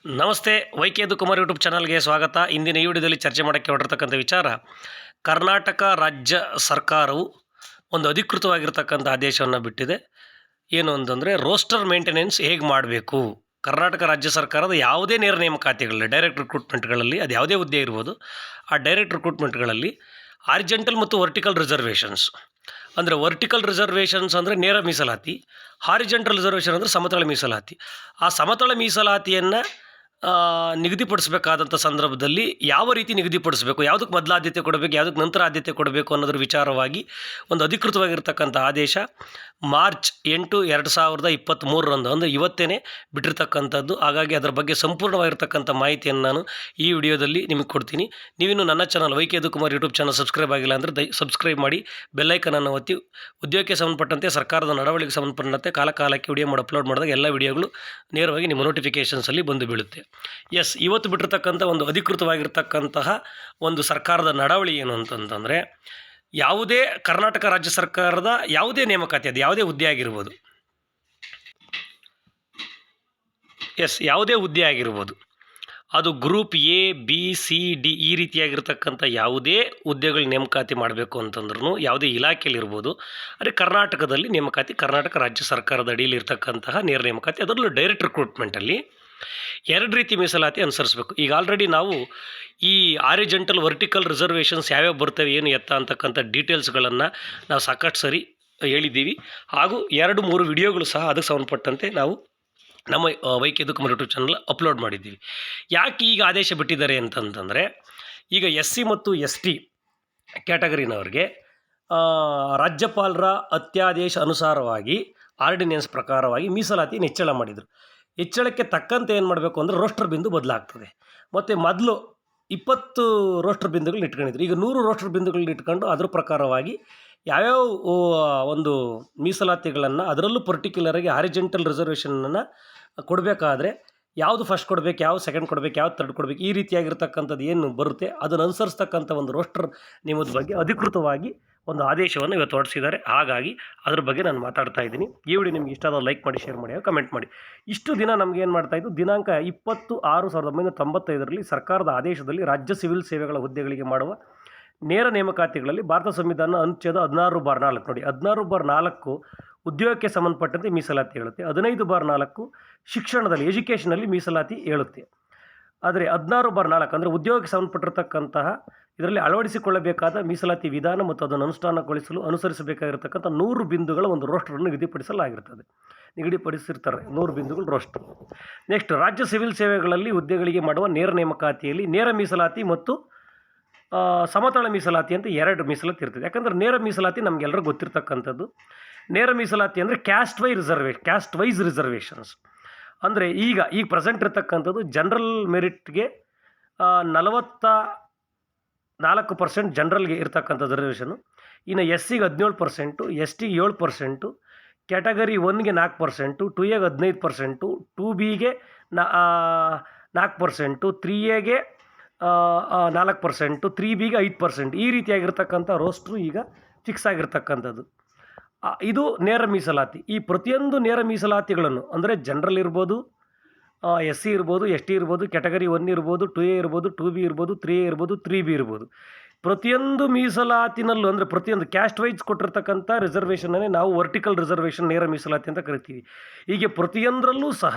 ನಮಸ್ತೆ. YK Kumar YouTube ಚಾನಲ್ಗೆ ಸ್ವಾಗತ. ಇಂದಿನ ಈ ವಿಡಿಯೋದಲ್ಲಿ ಚರ್ಚೆ ಮಾಡೋಕ್ಕೆ ಹೊರಟಿರ್ತಕ್ಕಂಥ ವಿಚಾರ, ಕರ್ನಾಟಕ ರಾಜ್ಯ ಸರ್ಕಾರವು ಒಂದು ಅಧಿಕೃತವಾಗಿರ್ತಕ್ಕಂಥ ಆದೇಶವನ್ನು ಬಿಟ್ಟಿದೆ. ಏನು ಅಂತಂದರೆ, ರೋಸ್ಟರ್ ಮೇಂಟೆನೆನ್ಸ್ ಹೇಗೆ ಮಾಡಬೇಕು. ಕರ್ನಾಟಕ ರಾಜ್ಯ ಸರ್ಕಾರದ ಯಾವುದೇ ನೇರ ನೇಮಕಾತಿಗಳಲ್ಲಿ, ಡೈರೆಕ್ಟ್ ರಿಕ್ರೂಟ್ಮೆಂಟ್ಗಳಲ್ಲಿ, ಅದು ಯಾವುದೇ ಹುದ್ದೆ ಇರ್ಬೋದು, ಆ ಡೈರೆಕ್ಟ್ ರಿಕ್ರೂಟ್ಮೆಂಟ್ಗಳಲ್ಲಿ ಹಾರಿಜೆಂಟಲ್ ಮತ್ತು ವರ್ಟಿಕಲ್ ರಿಸರ್ವೇಷನ್ಸ್ ಅಂದರೆ, ವರ್ಟಿಕಲ್ ರಿಸರ್ವೇಷನ್ಸ್ ಅಂದರೆ ನೇರ ಮೀಸಲಾತಿ, ಹಾರಿಜೆಂಟಲ್ ರಿಸರ್ವೇಷನ್ ಅಂದರೆ ಸಮತಳ ಮೀಸಲಾತಿ. ಆ ಸಮತಳ ಮೀಸಲಾತಿಯನ್ನು ನಿಗದಿಪಡಿಸಬೇಕಾದಂಥ ಸಂದರ್ಭದಲ್ಲಿ ಯಾವ ರೀತಿ ನಿಗದಿಪಡಿಸಬೇಕು, ಯಾವುದಕ್ಕೆ ಮೊದಲು ಆದ್ಯತೆ ಕೊಡಬೇಕು, ಯಾವುದಕ್ಕೆ ನಂತರ ಆದ್ಯತೆ ಕೊಡಬೇಕು ಅನ್ನೋದ್ರ ವಿಚಾರವಾಗಿ ಒಂದು ಅಧಿಕೃತವಾಗಿರ್ತಕ್ಕಂಥ ಆದೇಶ ಮಾರ್ಚ್ 8, 2023 ಅಂದರೆ ಇವತ್ತೇ ಬಿಟ್ಟಿರ್ತಕ್ಕಂಥದ್ದು. ಹಾಗಾಗಿ ಅದರ ಬಗ್ಗೆ ಸಂಪೂರ್ಣವಾಗಿರ್ತಕ್ಕಂಥ ಮಾಹಿತಿಯನ್ನು ನಾನು ಈ ವಿಡಿಯೋದಲ್ಲಿ ನಿಮಗೆ ಕೊಡ್ತೀನಿ. ನೀವಿನ್ನು ನನ್ನ channel YK Kumar YouTube channel subscribe ಆಗಿಲ್ಲ ಅಂದರೆ ಸಬ್ಸ್ಕ್ರೈಬ್ ಮಾಡಿ, ಬೆಲ್ಲೈಕನನ್ನು ಒತ್ತಿ. ಉದ್ಯೋಗಕ್ಕೆ ಸಂಬಂಧಪಟ್ಟಂತೆ, ಸರ್ಕಾರದ ನಡವಳಿಕೆಗೆ ಸಂಬಂಧಪಟ್ಟಂತೆ ಕಾಲಕ್ಕೆ ವಿಡಿಯೋ ಮಾಡಿ ಅಪ್ಲೋಡ್ ಮಾಡಿದಾಗ ಎಲ್ಲ ವಿಡಿಯೋಗಳು ನೇರವಾಗಿ ನಿಮ್ಮ ನೋಟಿಫಿಕೇಷನ್ಸಲ್ಲಿ ಬಂದು ಬೀಳುತ್ತೆ. ಇವತ್ತು ಬಿಟ್ಟಿರ್ತಕ್ಕಂಥ ಒಂದು ಅಧಿಕೃತವಾಗಿರ್ತಕ್ಕಂತಹ ಒಂದು ಸರ್ಕಾರದ ನಡವಳಿ ಏನು ಅಂತಂತಂದರೆ, ಯಾವುದೇ ಕರ್ನಾಟಕ ರಾಜ್ಯ ಸರ್ಕಾರದ ಯಾವುದೇ ನೇಮಕಾತಿ, ಅದು ಯಾವುದೇ ಹುದ್ದೆ ಆಗಿರ್ಬೋದು, ಯಾವುದೇ ಹುದ್ದೆ ಆಗಿರ್ಬೋದು, ಅದು group A, B, C, D ಈ ರೀತಿಯಾಗಿರ್ತಕ್ಕಂಥ ಯಾವುದೇ ಹುದ್ದೆಗಳು ನೇಮಕಾತಿ ಮಾಡಬೇಕು ಅಂತಂದ್ರೂ, ಯಾವುದೇ ಇಲಾಖೆಯಲ್ಲಿರ್ಬೋದು, ಅಂದರೆ ಕರ್ನಾಟಕದಲ್ಲಿ ನೇಮಕಾತಿ, ಕರ್ನಾಟಕ ರಾಜ್ಯ ಸರ್ಕಾರದ ಅಡಿಯಲ್ಲಿ ಇರ್ತಕ್ಕಂತಹ ನೇರ ನೇಮಕಾತಿ, ಅದರಲ್ಲೂ ಡೈರೆಕ್ಟ್ ರಿಕ್ರೂಟ್ಮೆಂಟಲ್ಲಿ 2 ರೀತಿ ಮೀಸಲಾತಿ ಅನುಸರಿಸಬೇಕು. ಈಗ ಆಲ್ರೆಡಿ ನಾವು ಈ ಹಾರಿಜೆಂಟಲ್, ವರ್ಟಿಕಲ್ ರಿಸರ್ವೇಷನ್ಸ್ ಯಾವ್ಯಾವ ಬರ್ತವೆ, ಏನು ಎತ್ತ ಅಂತಕ್ಕಂಥ ಡೀಟೇಲ್ಸ್ಗಳನ್ನು ನಾವು ಸಾಕಷ್ಟು ಸರಿ ಹೇಳಿದ್ದೀವಿ. ಹಾಗೂ 2-3 ವಿಡಿಯೋಗಳು ಸಹ ಅದಕ್ಕೆ ಸಂಬಂಧಪಟ್ಟಂತೆ ನಾವು ನಮ್ಮ YK Kumar YouTube channel upload ಮಾಡಿದ್ದೀವಿ. ಯಾಕೆ ಈಗ ಆದೇಶ ಬಿಟ್ಟಿದ್ದಾರೆ ಅಂತಂತಂದರೆ, ಈಗ SC ಮತ್ತು ST ಕ್ಯಾಟಗರಿನವ್ರಿಗೆ ರಾಜ್ಯಪಾಲರ ಅತ್ಯಾದೇಶ ಅನುಸಾರವಾಗಿ ಆರ್ಡಿನೆನ್ಸ್ ಪ್ರಕಾರವಾಗಿ ಮೀಸಲಾತಿ ಹೆಚ್ಚಳ ಮಾಡಿದರು. ಹೆಚ್ಚಳಕ್ಕೆ ತಕ್ಕಂತೆ ಏನು ಮಾಡಬೇಕು ಅಂದರೆ ರೋಸ್ಟರ್ ಬಿಂದು ಬದಲಾಗ್ತದೆ. ಮತ್ತು ಮೊದಲು 20 ರೋಸ್ಟರ್ ಬಿಂದುಗಳನ್ನ ಇಟ್ಕೊಂಡಿದ್ರು, ಈಗ 100 ರೋಸ್ಟರ್ ಬಿಂದುಗಳನ್ನ ಇಟ್ಕೊಂಡು ಅದ್ರ ಪ್ರಕಾರವಾಗಿ ಯಾವ್ಯಾವ ಒಂದು ಮೀಸಲಾತಿಗಳನ್ನು, ಅದರಲ್ಲೂ ಪರ್ಟಿಕ್ಯುಲರಾಗಿ ಹಾರಿಜೆಂಟಲ್ ರಿಸರ್ವೇಷನನ್ನು ಕೊಡಬೇಕಾದ್ರೆ ಯಾವುದು ಫಸ್ಟ್ ಕೊಡಬೇಕು, ಯಾವುದು ಸೆಕೆಂಡ್ ಕೊಡಬೇಕು, ಯಾವುದು ಥರ್ಡ್ ಕೊಡಬೇಕು, ಈ ರೀತಿಯಾಗಿರ್ತಕ್ಕಂಥದ್ದು ಏನು ಬರುತ್ತೆ ಅದನ್ನು ಅನುಸರಿಸ್ತಕ್ಕಂಥ ಒಂದು ರೋಸ್ಟರ್ ನಿಯಮದ ಬಗ್ಗೆ ಅಧಿಕೃತವಾಗಿ ಒಂದು ಆದೇಶವನ್ನು ಇವತ್ತು ಹೊರಡಿಸಿದ್ದಾರೆ. ಹಾಗಾಗಿ ಅದ್ರ ಬಗ್ಗೆ ನಾನು ಮಾತಾಡ್ತಾ ಇದ್ದೀನಿ. ಈ ವಿಡಿಯೋ ನಿಮ್ಗೆ ಇಷ್ಟ ಆದ ಲೈಕ್ ಮಾಡಿ, ಶೇರ್ ಮಾಡಿ, ಕಮೆಂಟ್ ಮಾಡಿ. ಇಷ್ಟು ದಿನ ನಮ್ಗೆ ಏನು ಮಾಡ್ತಾಯಿದ್ದು, ದಿನಾಂಕ 20/6/1995 ಸರ್ಕಾರದ ಆದೇಶದಲ್ಲಿ ರಾಜ್ಯ ಸಿವಿಲ್ ಸೇವೆಗಳ ಹುದ್ದೆಗಳಿಗೆ ಮಾಡುವ ನೇರ ನೇಮಕಾತಿಗಳಲ್ಲಿ ಭಾರತ ಸಂವಿಧಾನ ಅನುಚ್ಛೇದ 16/4 ನೋಡಿ, 16/4 ಉದ್ಯೋಗಕ್ಕೆ ಸಂಬಂಧಪಟ್ಟಂತೆ ಮೀಸಲಾತಿ ಹೇಳುತ್ತೆ. 15/4 ಶಿಕ್ಷಣದಲ್ಲಿ, ಎಜುಕೇಷನಲ್ಲಿ ಮೀಸಲಾತಿ ಹೇಳುತ್ತೆ. ಆದರೆ 16/4 ಅಂದರೆ ಉದ್ಯೋಗಕ್ಕೆ ಸಂಬಂಧಪಟ್ಟಿರ್ತಕ್ಕಂತಹ ಇದರಲ್ಲಿ ಅಳವಡಿಸಿಕೊಳ್ಳಬೇಕಾದ ಮೀಸಲಾತಿ ವಿಧಾನ ಮತ್ತು ಅದನ್ನು ಅನುಷ್ಠಾನಗೊಳಿಸಲು ಅನುಸರಿಸಬೇಕಾಗಿರತಕ್ಕಂಥ 100 ಬಿಂದುಗಳ ಒಂದು ರೋಸ್ಟರನ್ನು ನಿಗದಿಪಡಿಸಿರ್ತಾರೆ. 100 ಬಿಂದುಗಳು ರೋಸ್ಟರ್. ನೆಕ್ಸ್ಟ್, ರಾಜ್ಯ ಸಿವಿಲ್ ಸೇವೆಗಳಲ್ಲಿ ಹುದ್ದೆಗಳಿಗೆ ಮಾಡುವ ನೇರ ನೇಮಕಾತಿಯಲ್ಲಿ ನೇರ ಮೀಸಲಾತಿ ಮತ್ತು ಸಮತಳ ಮೀಸಲಾತಿ ಅಂತ 2 ಮೀಸಲಾತಿ ಇರ್ತದೆ. ಯಾಕಂದರೆ ನೇರ ಮೀಸಲಾತಿ ನಮಗೆಲ್ಲರಿಗೂ ಗೊತ್ತಿರ್ತಕ್ಕಂಥದ್ದು. ನೇರ ಮೀಸಲಾತಿ ಅಂದರೆ ಕ್ಯಾಸ್ಟ್ ವೈಸ್ ರಿಸರ್ವೇಷನ್ಸ್ ಅಂದರೆ ಈಗ ಪ್ರೆಸೆಂಟ್ ಇರ್ತಕ್ಕಂಥದ್ದು ಜನರಲ್ ಮೆರಿಟ್ಗೆ 44% ಜನರಲ್ಗೆ ಇರ್ತಕ್ಕಂಥದ್ದು ರಿಸರ್ವೇಷನು. ಇನ್ನು SCಗೆ 17%, STಗೆ 7%, ಕ್ಯಾಟಗರಿ 1ಗೆ 4%, 2Aಗೆ 15%, 2Bಗೆ 4%, 3Aಗೆ 4%, 3Bಗೆ 5%, ಈ ರೀತಿಯಾಗಿರ್ತಕ್ಕಂಥ ರೋಸ್ಟ್ರು ಈಗ ಫಿಕ್ಸ್ ಆಗಿರ್ತಕ್ಕಂಥದ್ದು. ಇದು ನೇರ ಮೀಸಲಾತಿ. ಈ ಪ್ರತಿಯೊಂದು ನೇರ ಮೀಸಲಾತಿಗಳನ್ನು ಅಂದರೆ ಜನರಲ್ ಇರ್ಬೋದು, SC ಇರ್ಬೋದು, ST ಇರ್ಬೋದು, ಕ್ಯಾಟಗರಿ 1 ಇರ್ಬೋದು, 2A ಇರ್ಬೋದು, 2B ಇರ್ಬೋದು, 3A ಇರ್ಬೋದು, 3B ಇರ್ಬೋದು, ಪ್ರತಿಯೊಂದು ಮೀಸಲಾತಿನಲ್ಲೂ ಅಂದರೆ ಪ್ರತಿಯೊಂದು ಕ್ಯಾಸ್ಟ್ ವೈಸ್ ಕೊಟ್ಟಿರ್ತಕ್ಕಂಥ ರಿಸರ್ವೇಷನ್ನೇ ನಾವು ವರ್ಟಿಕಲ್ ರಿಸರ್ವೇಷನ್, ನೇರ ಮೀಸಲಾತಿ ಅಂತ ಕರಿತೀವಿ. ಹೀಗೆ ಪ್ರತಿಯೊಂದರಲ್ಲೂ ಸಹ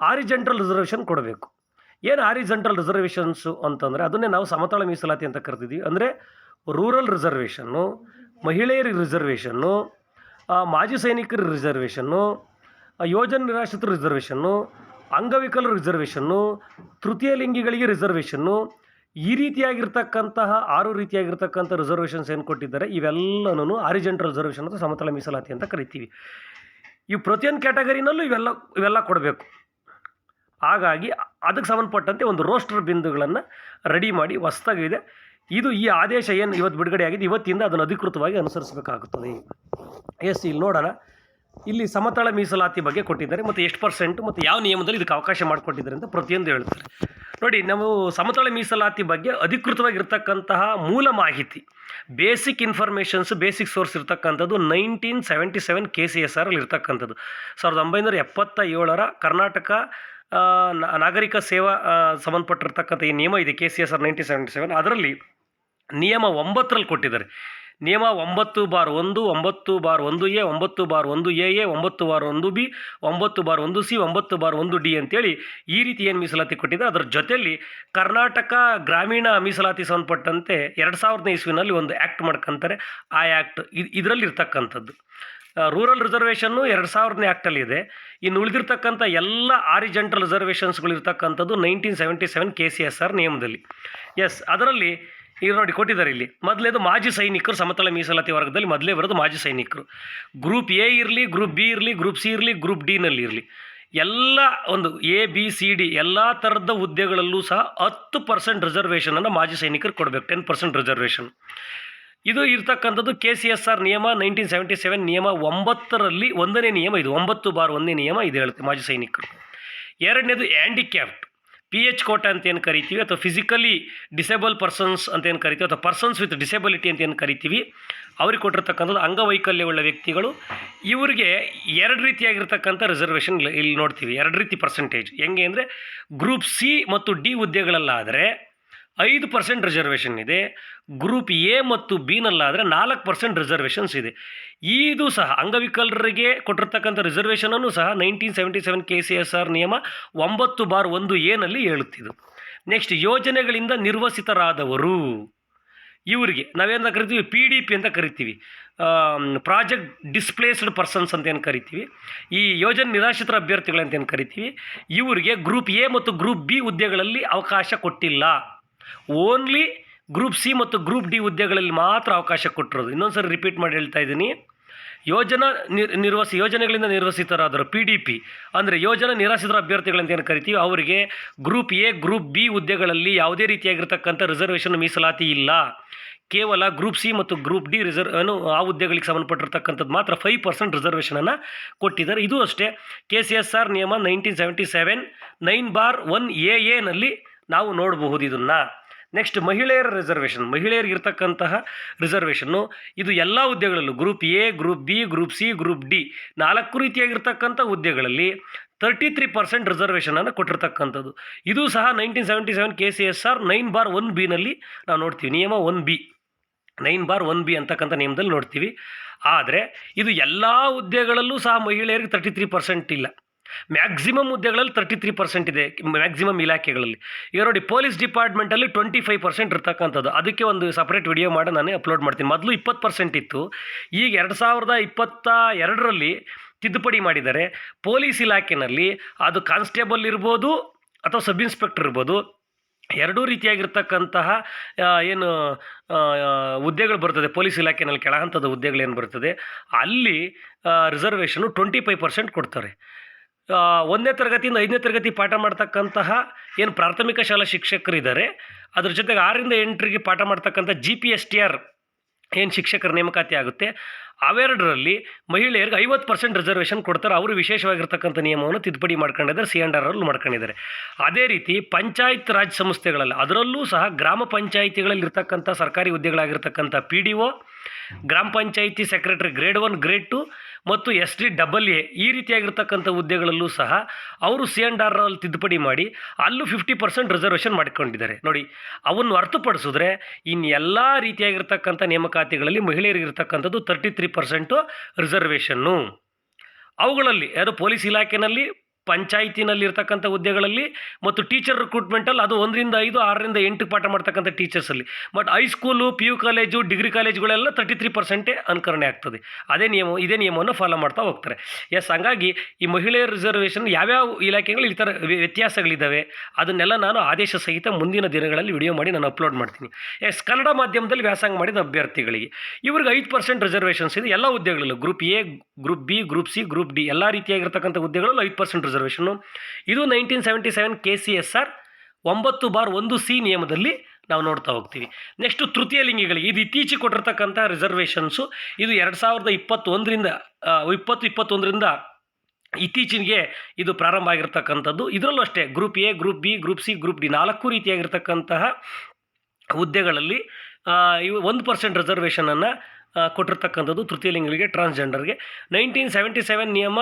ಹಾರಿಜೆಂಟಲ್ ರಿಸರ್ವೇಷನ್ ಕೊಡಬೇಕು. ಏನು ಹಾರಿಜೆಂಟಲ್ ರಿಸರ್ವೇಷನ್ಸು ಅಂತಂದರೆ ಅದನ್ನೇ ನಾವು ಸಮತಳ ಮೀಸಲಾತಿ ಅಂತ ಕರಿತಿದ್ದೀವಿ. ಅಂದರೆ ರೂರಲ್ ರಿಸರ್ವೇಷನ್ನು, ಮಹಿಳೆಯರಿಗೆ ರಿಸರ್ವೇಷನ್ನು, ಮಾಜಿ ಸೈನಿಕರ ರಿಸರ್ವೇಷನ್ನು, ಯೋಜನೆ ನಿರಾಶ್ರಿತರ ರಿಸರ್ವೇಷನ್ನು, ಅಂಗವಿಕಲರ ರಿಸರ್ವೇಷನ್ನು, ತೃತೀಯ ಲಿಂಗಿಗಳಿಗೆ ರಿಸರ್ವೇಷನ್ನು, ಈ ರೀತಿಯಾಗಿರ್ತಕ್ಕಂತಹ 6 ರೀತಿಯಾಗಿರ್ತಕ್ಕಂಥ ರಿಸರ್ವೇಷನ್ಸ್ ಏನು ಕೊಟ್ಟಿದ್ದಾರೆ, ಇವೆಲ್ಲನೂ ಹಾರಿಜೆಂಟಲ್ ರಿಸರ್ವೇಷನ್ ಅಥವಾ ಸಮತಳ ಮೀಸಲಾತಿ ಅಂತ ಕರಿತೀವಿ. ಇವು ಪ್ರತಿಯೊಂದು ಕ್ಯಾಟಗರಿನಲ್ಲೂ ಇವೆಲ್ಲ ಕೊಡಬೇಕು. ಹಾಗಾಗಿ ಅದಕ್ಕೆ ಸಂಬಂಧಪಟ್ಟಂತೆ ಒಂದು ರೋಸ್ಟರ್ ಬಿಂದುಗಳನ್ನು ರೆಡಿ ಮಾಡಿ ಹೊಸದಾಗಿದೆ. ಈ ಆದೇಶ ಏನು ಇವತ್ತು ಬಿಡುಗಡೆ ಆಗಿದೆ, ಇವತ್ತಿಂದ ಅದನ್ನು ಅಧಿಕೃತವಾಗಿ ಅನುಸರಿಸಬೇಕಾಗುತ್ತದೆ. ಇಲ್ಲಿ ನೋಡೋಣ, ಇಲ್ಲಿ ಸಮತಳ ಮೀಸಲಾತಿ ಬಗ್ಗೆ ಕೊಟ್ಟಿದ್ದಾರೆ ಮತ್ತು ಎಷ್ಟು % ಮತ್ತು ಯಾವ ನಿಯಮದಲ್ಲಿ ಇದಕ್ಕೆ ಅವಕಾಶ ಮಾಡಿಕೊಟ್ಟಿದ್ದಾರೆ ಅಂತ ಪ್ರತಿಯೊಂದು ಹೇಳ್ತಾರೆ. ನೋಡಿ, ನಾವು ಸಮತಳ ಮೀಸಲಾತಿ ಬಗ್ಗೆ ಅಧಿಕೃತವಾಗಿರ್ತಕ್ಕಂತಹ ಮೂಲ ಮಾಹಿತಿ, ಬೇಸಿಕ್ ಇನ್ಫಾರ್ಮೇಷನ್ಸ್, ಬೇಸಿಕ್ ಸೋರ್ಸ್ ಇರ್ತಕ್ಕಂಥದ್ದು 1977 KCSR ಅಲ್ಲಿ ಇರ್ತಕ್ಕಂಥದ್ದು. 1977 ಕರ್ನಾಟಕ ನಾಗರಿಕ ಸೇವಾ ಸಂಬಂಧಪಟ್ಟಿರ್ತಕ್ಕಂಥ ಈ ನಿಯಮ ಇದೆ KCSR 1977. ಅದರಲ್ಲಿ ನಿಯಮ 9ರಲ್ಲಿ ಕೊಟ್ಟಿದ್ದಾರೆ. ನಿಯಮ 9/1, 9/1A, 9/1AA, 9/1B, 9/1C, 9/1D ಅಂತೇಳಿ ಈ ರೀತಿ ಏನು ಮೀಸಲಾತಿ ಕೊಟ್ಟಿದ್ದಾರೆ. ಅದರ ಜೊತೆಯಲ್ಲಿ ಕರ್ನಾಟಕ ಗ್ರಾಮೀಣ ಮೀಸಲಾತಿ ಸಂಬಂಧಪಟ್ಟಂತೆ 2000ನೇ ಇಸ್ವಿನಲ್ಲಿ ಒಂದು ಆ್ಯಕ್ಟ್ ಮಾಡ್ಕೊಂತಾರೆ. ಆ ಆ್ಯಕ್ಟ್ ಇದರಲ್ಲಿ ಇರ್ತಕ್ಕಂಥದ್ದು ರೂರಲ್ ರಿಸರ್ವೇಷನ್ನು 2000ನೇ ಆ್ಯಕ್ಟಲ್ಲಿ ಇದೆ. ಇನ್ನು ಉಳಿದಿರ್ತಕ್ಕಂಥ ಎಲ್ಲ ಆರಿಜೆಂಟಲ್ ರಿಸರ್ವೇಷನ್ಸ್ಗಳು ಇರ್ತಕ್ಕಂಥದ್ದು 1977 KCSR ನಿಯಮದಲ್ಲಿ. ಅದರಲ್ಲಿ ಈಗ ನೋಡಿ ಕೊಟ್ಟಿದ್ದಾರೆ ಇಲ್ಲಿ. ಮೊದಲೇದು ಮಾಜಿ ಸೈನಿಕರು ಸಮತಲ ಮೀಸಲಾತಿ ವರ್ಗದಲ್ಲಿ ಮೊದಲೇ ಬರೋದು ಮಾಜಿ ಸೈನಿಕರು. ಗ್ರೂಪ್ ಎ ಇರಲಿ, ಗ್ರೂಪ್ ಬಿ ಇರಲಿ, ಗ್ರೂಪ್ ಸಿ ಇರಲಿ, ಗ್ರೂಪ್ ಡಿನಲ್ಲಿ ಇರಲಿ, ಎಲ್ಲ ಒಂದು ABCD ಎಲ್ಲ ಥರದ ಹುದ್ದೆಗಳಲ್ಲೂ ಸಹ 10% ರಿಸರ್ವೇಷನನ್ನು ಮಾಜಿ ಸೈನಿಕರು ಕೊಡಬೇಕು. 10% ರಿಸರ್ವೇಷನ್ ಇದು ಇರ್ತಕ್ಕಂಥದ್ದು KCSR ನಿಯಮ 1977 ನಿಯಮ 9ರಲ್ಲಿ 1ನೇ ನಿಯಮ ಇದು. 9/1ನೇ ನಿಯಮ ಇದು ಹೇಳುತ್ತೆ ಮಾಜಿ ಸೈನಿಕರು. ಎರಡನೇದು ಹ್ಯಾಂಡಿಕ್ಯಾಪ್ಟ್ PH ಕೋಟಾ ಅಂತ ಏನು ಕರಿತೀವಿ, ಅಥವಾ ಫಿಸಿಕಲಿ ಡಿಸೇಬಲ್ ಪರ್ಸನ್ಸ್ ಅಂತ ಏನು ಕರಿತೀವಿ, ಅಥವಾ ಪರ್ಸನ್ಸ್ ವಿತ್ ಡಿಸೇಬಿಲಿಟಿ ಅಂತ ಏನು ಕರಿತೀವಿ, ಅವ್ರಿಗೆ ಕೊಟ್ಟಿರ್ತಕ್ಕಂಥದ್ದು ಅಂಗವೈಕಲ್ಯವುಳ್ಳ ವ್ಯಕ್ತಿಗಳು. ಇವರಿಗೆ 2 ರೀತಿಯಾಗಿರ್ತಕ್ಕಂಥ ರಿಸರ್ವೇಷನ್ ಇಲ್ಲಿ ನೋಡ್ತೀವಿ. 2 ರೀತಿ ಪರ್ಸೆಂಟೇಜ್ ಹೆಂಗೆ ಅಂದರೆ, ಗ್ರೂಪ್ C ಮತ್ತು D ಹುದ್ದೆಗಳಲ್ಲಾದರೆ 5% ರಿಸರ್ವೇಷನ್ ಇದೆ. ಗ್ರೂಪ್ ಎ ಮತ್ತು ಬಿನಲ್ಲಾದರೆ 4% ರಿಸರ್ವೇಷನ್ಸ್ ಇದೆ. ಇದು ಸಹ ಅಂಗವಿಕಲರಿಗೆ ಕೊಟ್ಟಿರ್ತಕ್ಕಂಥ ರಿಸರ್ವೇಷನನ್ನು ಸಹ 1977 KCSR ನಿಯಮ 9/1A ನಲ್ಲಿ ಹೇಳುತ್ತಿದ್ದು. ನೆಕ್ಸ್ಟ್, ಯೋಜನೆಗಳಿಂದ ನಿರ್ವಸಿತರಾದವರು, ಇವರಿಗೆ ನಾವೇನು ಕರಿತೀವಿ PDP ಅಂತ ಕರಿತೀವಿ, ಪ್ರಾಜೆಕ್ಟ್ ಡಿಸ್ಪ್ಲೇಸ್ಡ್ ಪರ್ಸನ್ಸ್ ಅಂತ ಏನು ಕರಿತೀವಿ, ಈ ಯೋಜನೆ ನಿರಾಶ್ರಿತರ ಅಭ್ಯರ್ಥಿಗಳಂತ ಏನು ಕರಿತೀವಿ, ಇವರಿಗೆ ಗ್ರೂಪ್ ಎ ಮತ್ತು ಗ್ರೂಪ್ ಬಿ ಹುದ್ದೆಗಳಲ್ಲಿ ಅವಕಾಶ ಕೊಟ್ಟಿಲ್ಲ. ಓನ್ಲಿ ಗ್ರೂಪ್ C ಮತ್ತು ಗ್ರೂಪ್ D ಹುದ್ದೆಗಳಲ್ಲಿ ಮಾತ್ರ ಅವಕಾಶ ಕೊಟ್ಟಿರೋದು. ಇನ್ನೊಂದು ಸರಿ ರಿಪೀಟ್ ಮಾಡಿ ಹೇಳ್ತಾ ಇದ್ದೀನಿ. ಯೋಜನೆಗಳಿಂದ ನಿರ್ವಸಿತರಾದರು PDP ಅಂದರೆ ಯೋಜನಾ ನಿರಾಶ್ರಿತರ ಅಭ್ಯರ್ಥಿಗಳಂತ ಏನು ಕರಿತೀವಿ, ಅವರಿಗೆ ಗ್ರೂಪ್ ಎ ಗ್ರೂಪ್ ಬಿ ಹುದ್ದೆಗಳಲ್ಲಿ ಯಾವುದೇ ರೀತಿಯಾಗಿರ್ತಕ್ಕಂಥ ರಿಸರ್ವೇಷನ್ ಮೀಸಲಾತಿ ಇಲ್ಲ. ಕೇವಲ ಗ್ರೂಪ್ C ಮತ್ತು ಗ್ರೂಪ್ D ಆ ಹುದ್ದೆಗಳಿಗೆ ಸಂಬಂಧಪಟ್ಟಿರ್ತಕ್ಕಂಥದ್ದು ಮಾತ್ರ 5% ರಿಸರ್ವೇಷನನ್ನು ಕೊಟ್ಟಿದ್ದಾರೆ. ಇದು ಅಷ್ಟೇ KCSR ನಿಯಮ 1977 9/1AA ನಲ್ಲಿ ನಾವು ನೋಡಬಹುದು ಇದನ್ನು. ನೆಕ್ಸ್ಟ್, ಮಹಿಳೆಯರ ರಿಸರ್ವೇಷನ್, ಮಹಿಳೆಯರಿಗಿರ್ತಕ್ಕಂತಹ ರಿಸರ್ವೇಷನ್ನು ಇದು ಎಲ್ಲ ಹುದ್ದೆಗಳಲ್ಲೂ group A, group B, group C, group D 4 ರೀತಿಯಾಗಿರ್ತಕ್ಕಂಥ ಹುದ್ದೆಗಳಲ್ಲಿ 33% ರಿಸರ್ವೇಷನನ್ನು ಕೊಟ್ಟಿರ್ತಕ್ಕಂಥದ್ದು. ಇದು ಸಹ 1977 KCSR 9/1B ನಲ್ಲಿ ನಾವು ನೋಡ್ತೀವಿ. ನಿಯಮ 1B 9/1B ಅಂತಕ್ಕಂಥ ನಿಯಮದಲ್ಲಿ ನೋಡ್ತೀವಿ. ಆದರೆ ಇದು ಎಲ್ಲ ಹುದ್ದೆಗಳಲ್ಲೂ ಸಹ ಮಹಿಳೆಯರಿಗೆ 33% ಇಲ್ಲ. ಮ್ಯಾಕ್ಸಿಮಮ್ ಹುದ್ದೆಗಳಲ್ಲಿ 33% ಇದೆ, ಮ್ಯಾಕ್ಸಿಮಮ್ ಇಲಾಖೆಗಳಲ್ಲಿ. ಈಗ ನೋಡಿ, ಪೊಲೀಸ್ ಡಿಪಾರ್ಟ್ಮೆಂಟಲ್ಲಿ 25% ಇರ್ತಕ್ಕಂಥದ್ದು. ಅದಕ್ಕೆ ಒಂದು ಸಪ್ರೇಟ್ ವಿಡಿಯೋ ಮಾಡಿ ನಾನೇ ಅಪ್ಲೋಡ್ ಮಾಡ್ತೀನಿ. ಮೊದಲು 20% ಇತ್ತು, ಈಗ 2022ರಲ್ಲಿ ತಿದ್ದುಪಡಿ ಮಾಡಿದ್ದಾರೆ. ಪೊಲೀಸ್ ಇಲಾಖೆಯಲ್ಲಿ ಅದು ಕಾನ್ಸ್ಟೇಬಲ್ ಇರ್ಬೋದು ಅಥವಾ ಸಬ್ ಇನ್ಸ್ಪೆಕ್ಟರ್ ಇರ್ಬೋದು, 2 ರೀತಿಯಾಗಿರ್ತಕ್ಕಂತಹ ಏನು ಹುದ್ದೆಗಳು ಬರ್ತದೆ ಪೊಲೀಸ್ ಇಲಾಖೆಯಲ್ಲಿ, ಕೆಳಹಂತದ ಹುದ್ದೆಗಳೇನು ಬರ್ತದೆ ಅಲ್ಲಿ ರಿಸರ್ವೇಷನು 25% ಕೊಡ್ತಾರೆ. 1ನೇ ತರಗತಿಯಿಂದ 5ನೇ ತರಗತಿ ಪಾಠ ಮಾಡ್ತಕ್ಕಂತಹ ಏನು ಪ್ರಾಥಮಿಕ ಶಾಲಾ ಶಿಕ್ಷಕರಿದ್ದಾರೆ, ಅದ್ರ ಜೊತೆಗೆ 6ರಿಂದ 8ರಿಗೆ ಪಾಠ ಮಾಡ್ತಕ್ಕಂಥ GPSTR ಏನು ಶಿಕ್ಷಕರ ನೇಮಕಾತಿ ಆಗುತ್ತೆ, ಅವೆರಡರಲ್ಲಿ ಮಹಿಳೆಯರಿಗೆ 50% ರಿಸರ್ವೇಷನ್ ಕೊಡ್ತಾರೆ. ಅವರು ವಿಶೇಷವಾಗಿರ್ತಕ್ಕಂಥ ನಿಯಮವನ್ನು ತಿದ್ದುಪಡಿ ಮಾಡ್ಕೊಂಡಿದ್ದಾರೆ, C&R ಮಾಡ್ಕೊಂಡಿದ್ದಾರೆ. ಅದೇ ರೀತಿ ಪಂಚಾಯತ್ ರಾಜ್ ಸಂಸ್ಥೆಗಳಲ್ಲಿ, ಅದರಲ್ಲೂ ಸಹ ಗ್ರಾಮ ಪಂಚಾಯಿತಿಗಳಲ್ಲಿರ್ತಕ್ಕಂಥ ಸರ್ಕಾರಿ ಹುದ್ದೆಗಳಾಗಿರ್ತಕ್ಕಂಥ PDO, ಗ್ರಾಮ ಪಂಚಾಯಿತಿ ಸೆಕ್ರೆಟರಿ ಗ್ರೇಡ್ 1, ಗ್ರೇಡ್ 2 ಮತ್ತು SDAA ಈ ರೀತಿಯಾಗಿರ್ತಕ್ಕಂಥ ಹುದ್ದೆಗಳಲ್ಲೂ ಸಹ ಅವರು C&R ತಿದ್ದುಪಡಿ ಮಾಡಿ ಅಲ್ಲೂ 50% ರಿಸರ್ವೇಷನ್ ಮಾಡಿಕೊಂಡಿದ್ದಾರೆ. ನೋಡಿ, ಅವನ್ನು ಹೊರತುಪಡಿಸಿದ್ರೆ ಇನ್ನು ಎಲ್ಲ ರೀತಿಯಾಗಿರ್ತಕ್ಕಂಥ ನೇಮಕಾತಿಗಳಲ್ಲಿ ಮಹಿಳೆಯರಿಗಿರ್ತಕ್ಕಂಥದ್ದು 33% ರಿಸರ್ವೇಷನ್ನು. ಅವುಗಳಲ್ಲಿ ಯಾರು ಪೊಲೀಸ್ ಇಲಾಖೆಯಲ್ಲಿ, ಪಂಚಾಯಿತಿನಲ್ಲಿ ಇರ್ತಕ್ಕಂಥ ಹುದ್ದೆಗಳಲ್ಲಿ ಮತ್ತು ಟೀಚರ್ ರಿಕ್ರೂಟ್ಮೆಂಟಲ್ಲಿ ಅದು 1ರಿಂದ 5, 6ರಿಂದ 8 ಪಾಠ ಮಾಡ್ತಕ್ಕಂಥ ಟೀಚರ್ಸಲ್ಲಿ. But high school, PU college, degree ಕಾಲೇಜುಗಳೆಲ್ಲ 33% ಅನುಕರಣೆ ಆಗ್ತದೆ. ಇದೇ ನಿಯಮವನ್ನು ಫಾಲೋ ಮಾಡ್ತಾ ಹೋಗ್ತಾರೆ. ಹಂಗಾಗಿ ಈ ಮಹಿಳೆಯರ ರಿಸರ್ವೇಷನ್ ಯಾವ್ಯಾವ ಇಲಾಖೆಗಳು ಈ ಥರ ವ್ಯತ್ಯಾಸಗಳಿದ್ದಾವೆ ಅದನ್ನೆಲ್ಲ ನಾನು ಆದೇಶ ಸಹಿತ ಮುಂದಿನ ದಿನಗಳಲ್ಲಿ ವಿಡಿಯೋ ಮಾಡಿ ನಾನು ಅಪ್ಲೋಡ್ ಮಾಡ್ತೀನಿ. ಕನ್ನಡ ಮಾಧ್ಯಮದಲ್ಲಿ ವ್ಯಾಸಂಗ ಮಾಡಿದ ಅಭ್ಯರ್ಥಿಗಳಿಗೆ ಇವ್ರಿಗೆ 5% ರಿಸರ್ವೇಷನ್ಸ್ ಇದೆ ಎಲ್ಲ ಹುದ್ದೆಗಳಲ್ಲೂ. Group A, group B, group C, group D ಎಲ್ಲ ರೀತಿಯಾಗಿರ್ತಕ್ಕಂಥ ಹುದ್ದೆಗಳಲ್ಲೂ 5% ರಿಸರ್ವೇಷನ್ನು. ಇದು 1977 KCSR 9/1C ನಿಯಮದಲ್ಲಿ ನಾವು ನೋಡ್ತಾ ಹೋಗ್ತೀವಿ. ನೆಕ್ಸ್ಟು ತೃತೀಯ ಲಿಂಗಿಗಳಿಗೆ ಇದು ಇತ್ತೀಚೆಗೆ ಕೊಟ್ಟಿರ್ತಕ್ಕಂಥ ರಿಸರ್ವೇಷನ್ಸು. ಇದು 2021ರಿಂದ ಇತ್ತೀಚೆಗೆ ಇದು ಪ್ರಾರಂಭ ಆಗಿರ್ತಕ್ಕಂಥದ್ದು. ಇದರಲ್ಲೂ ಅಷ್ಟೇ group A, group B, group C, group D 4 ರೀತಿಯಾಗಿರ್ತಕ್ಕಂತಹ ಹುದ್ದೆಗಳಲ್ಲಿ 1% ರಿಸರ್ವೇಷನನ್ನು ಕೊಟ್ಟಿರ್ತಕ್ಕಂಥದ್ದು ತೃತೀಯ ಲಿಂಗಿಗಳಿಗೆ, ಟ್ರಾನ್ಸ್ಜೆಂಡರ್ಗೆ. 1977 ನಿಯಮ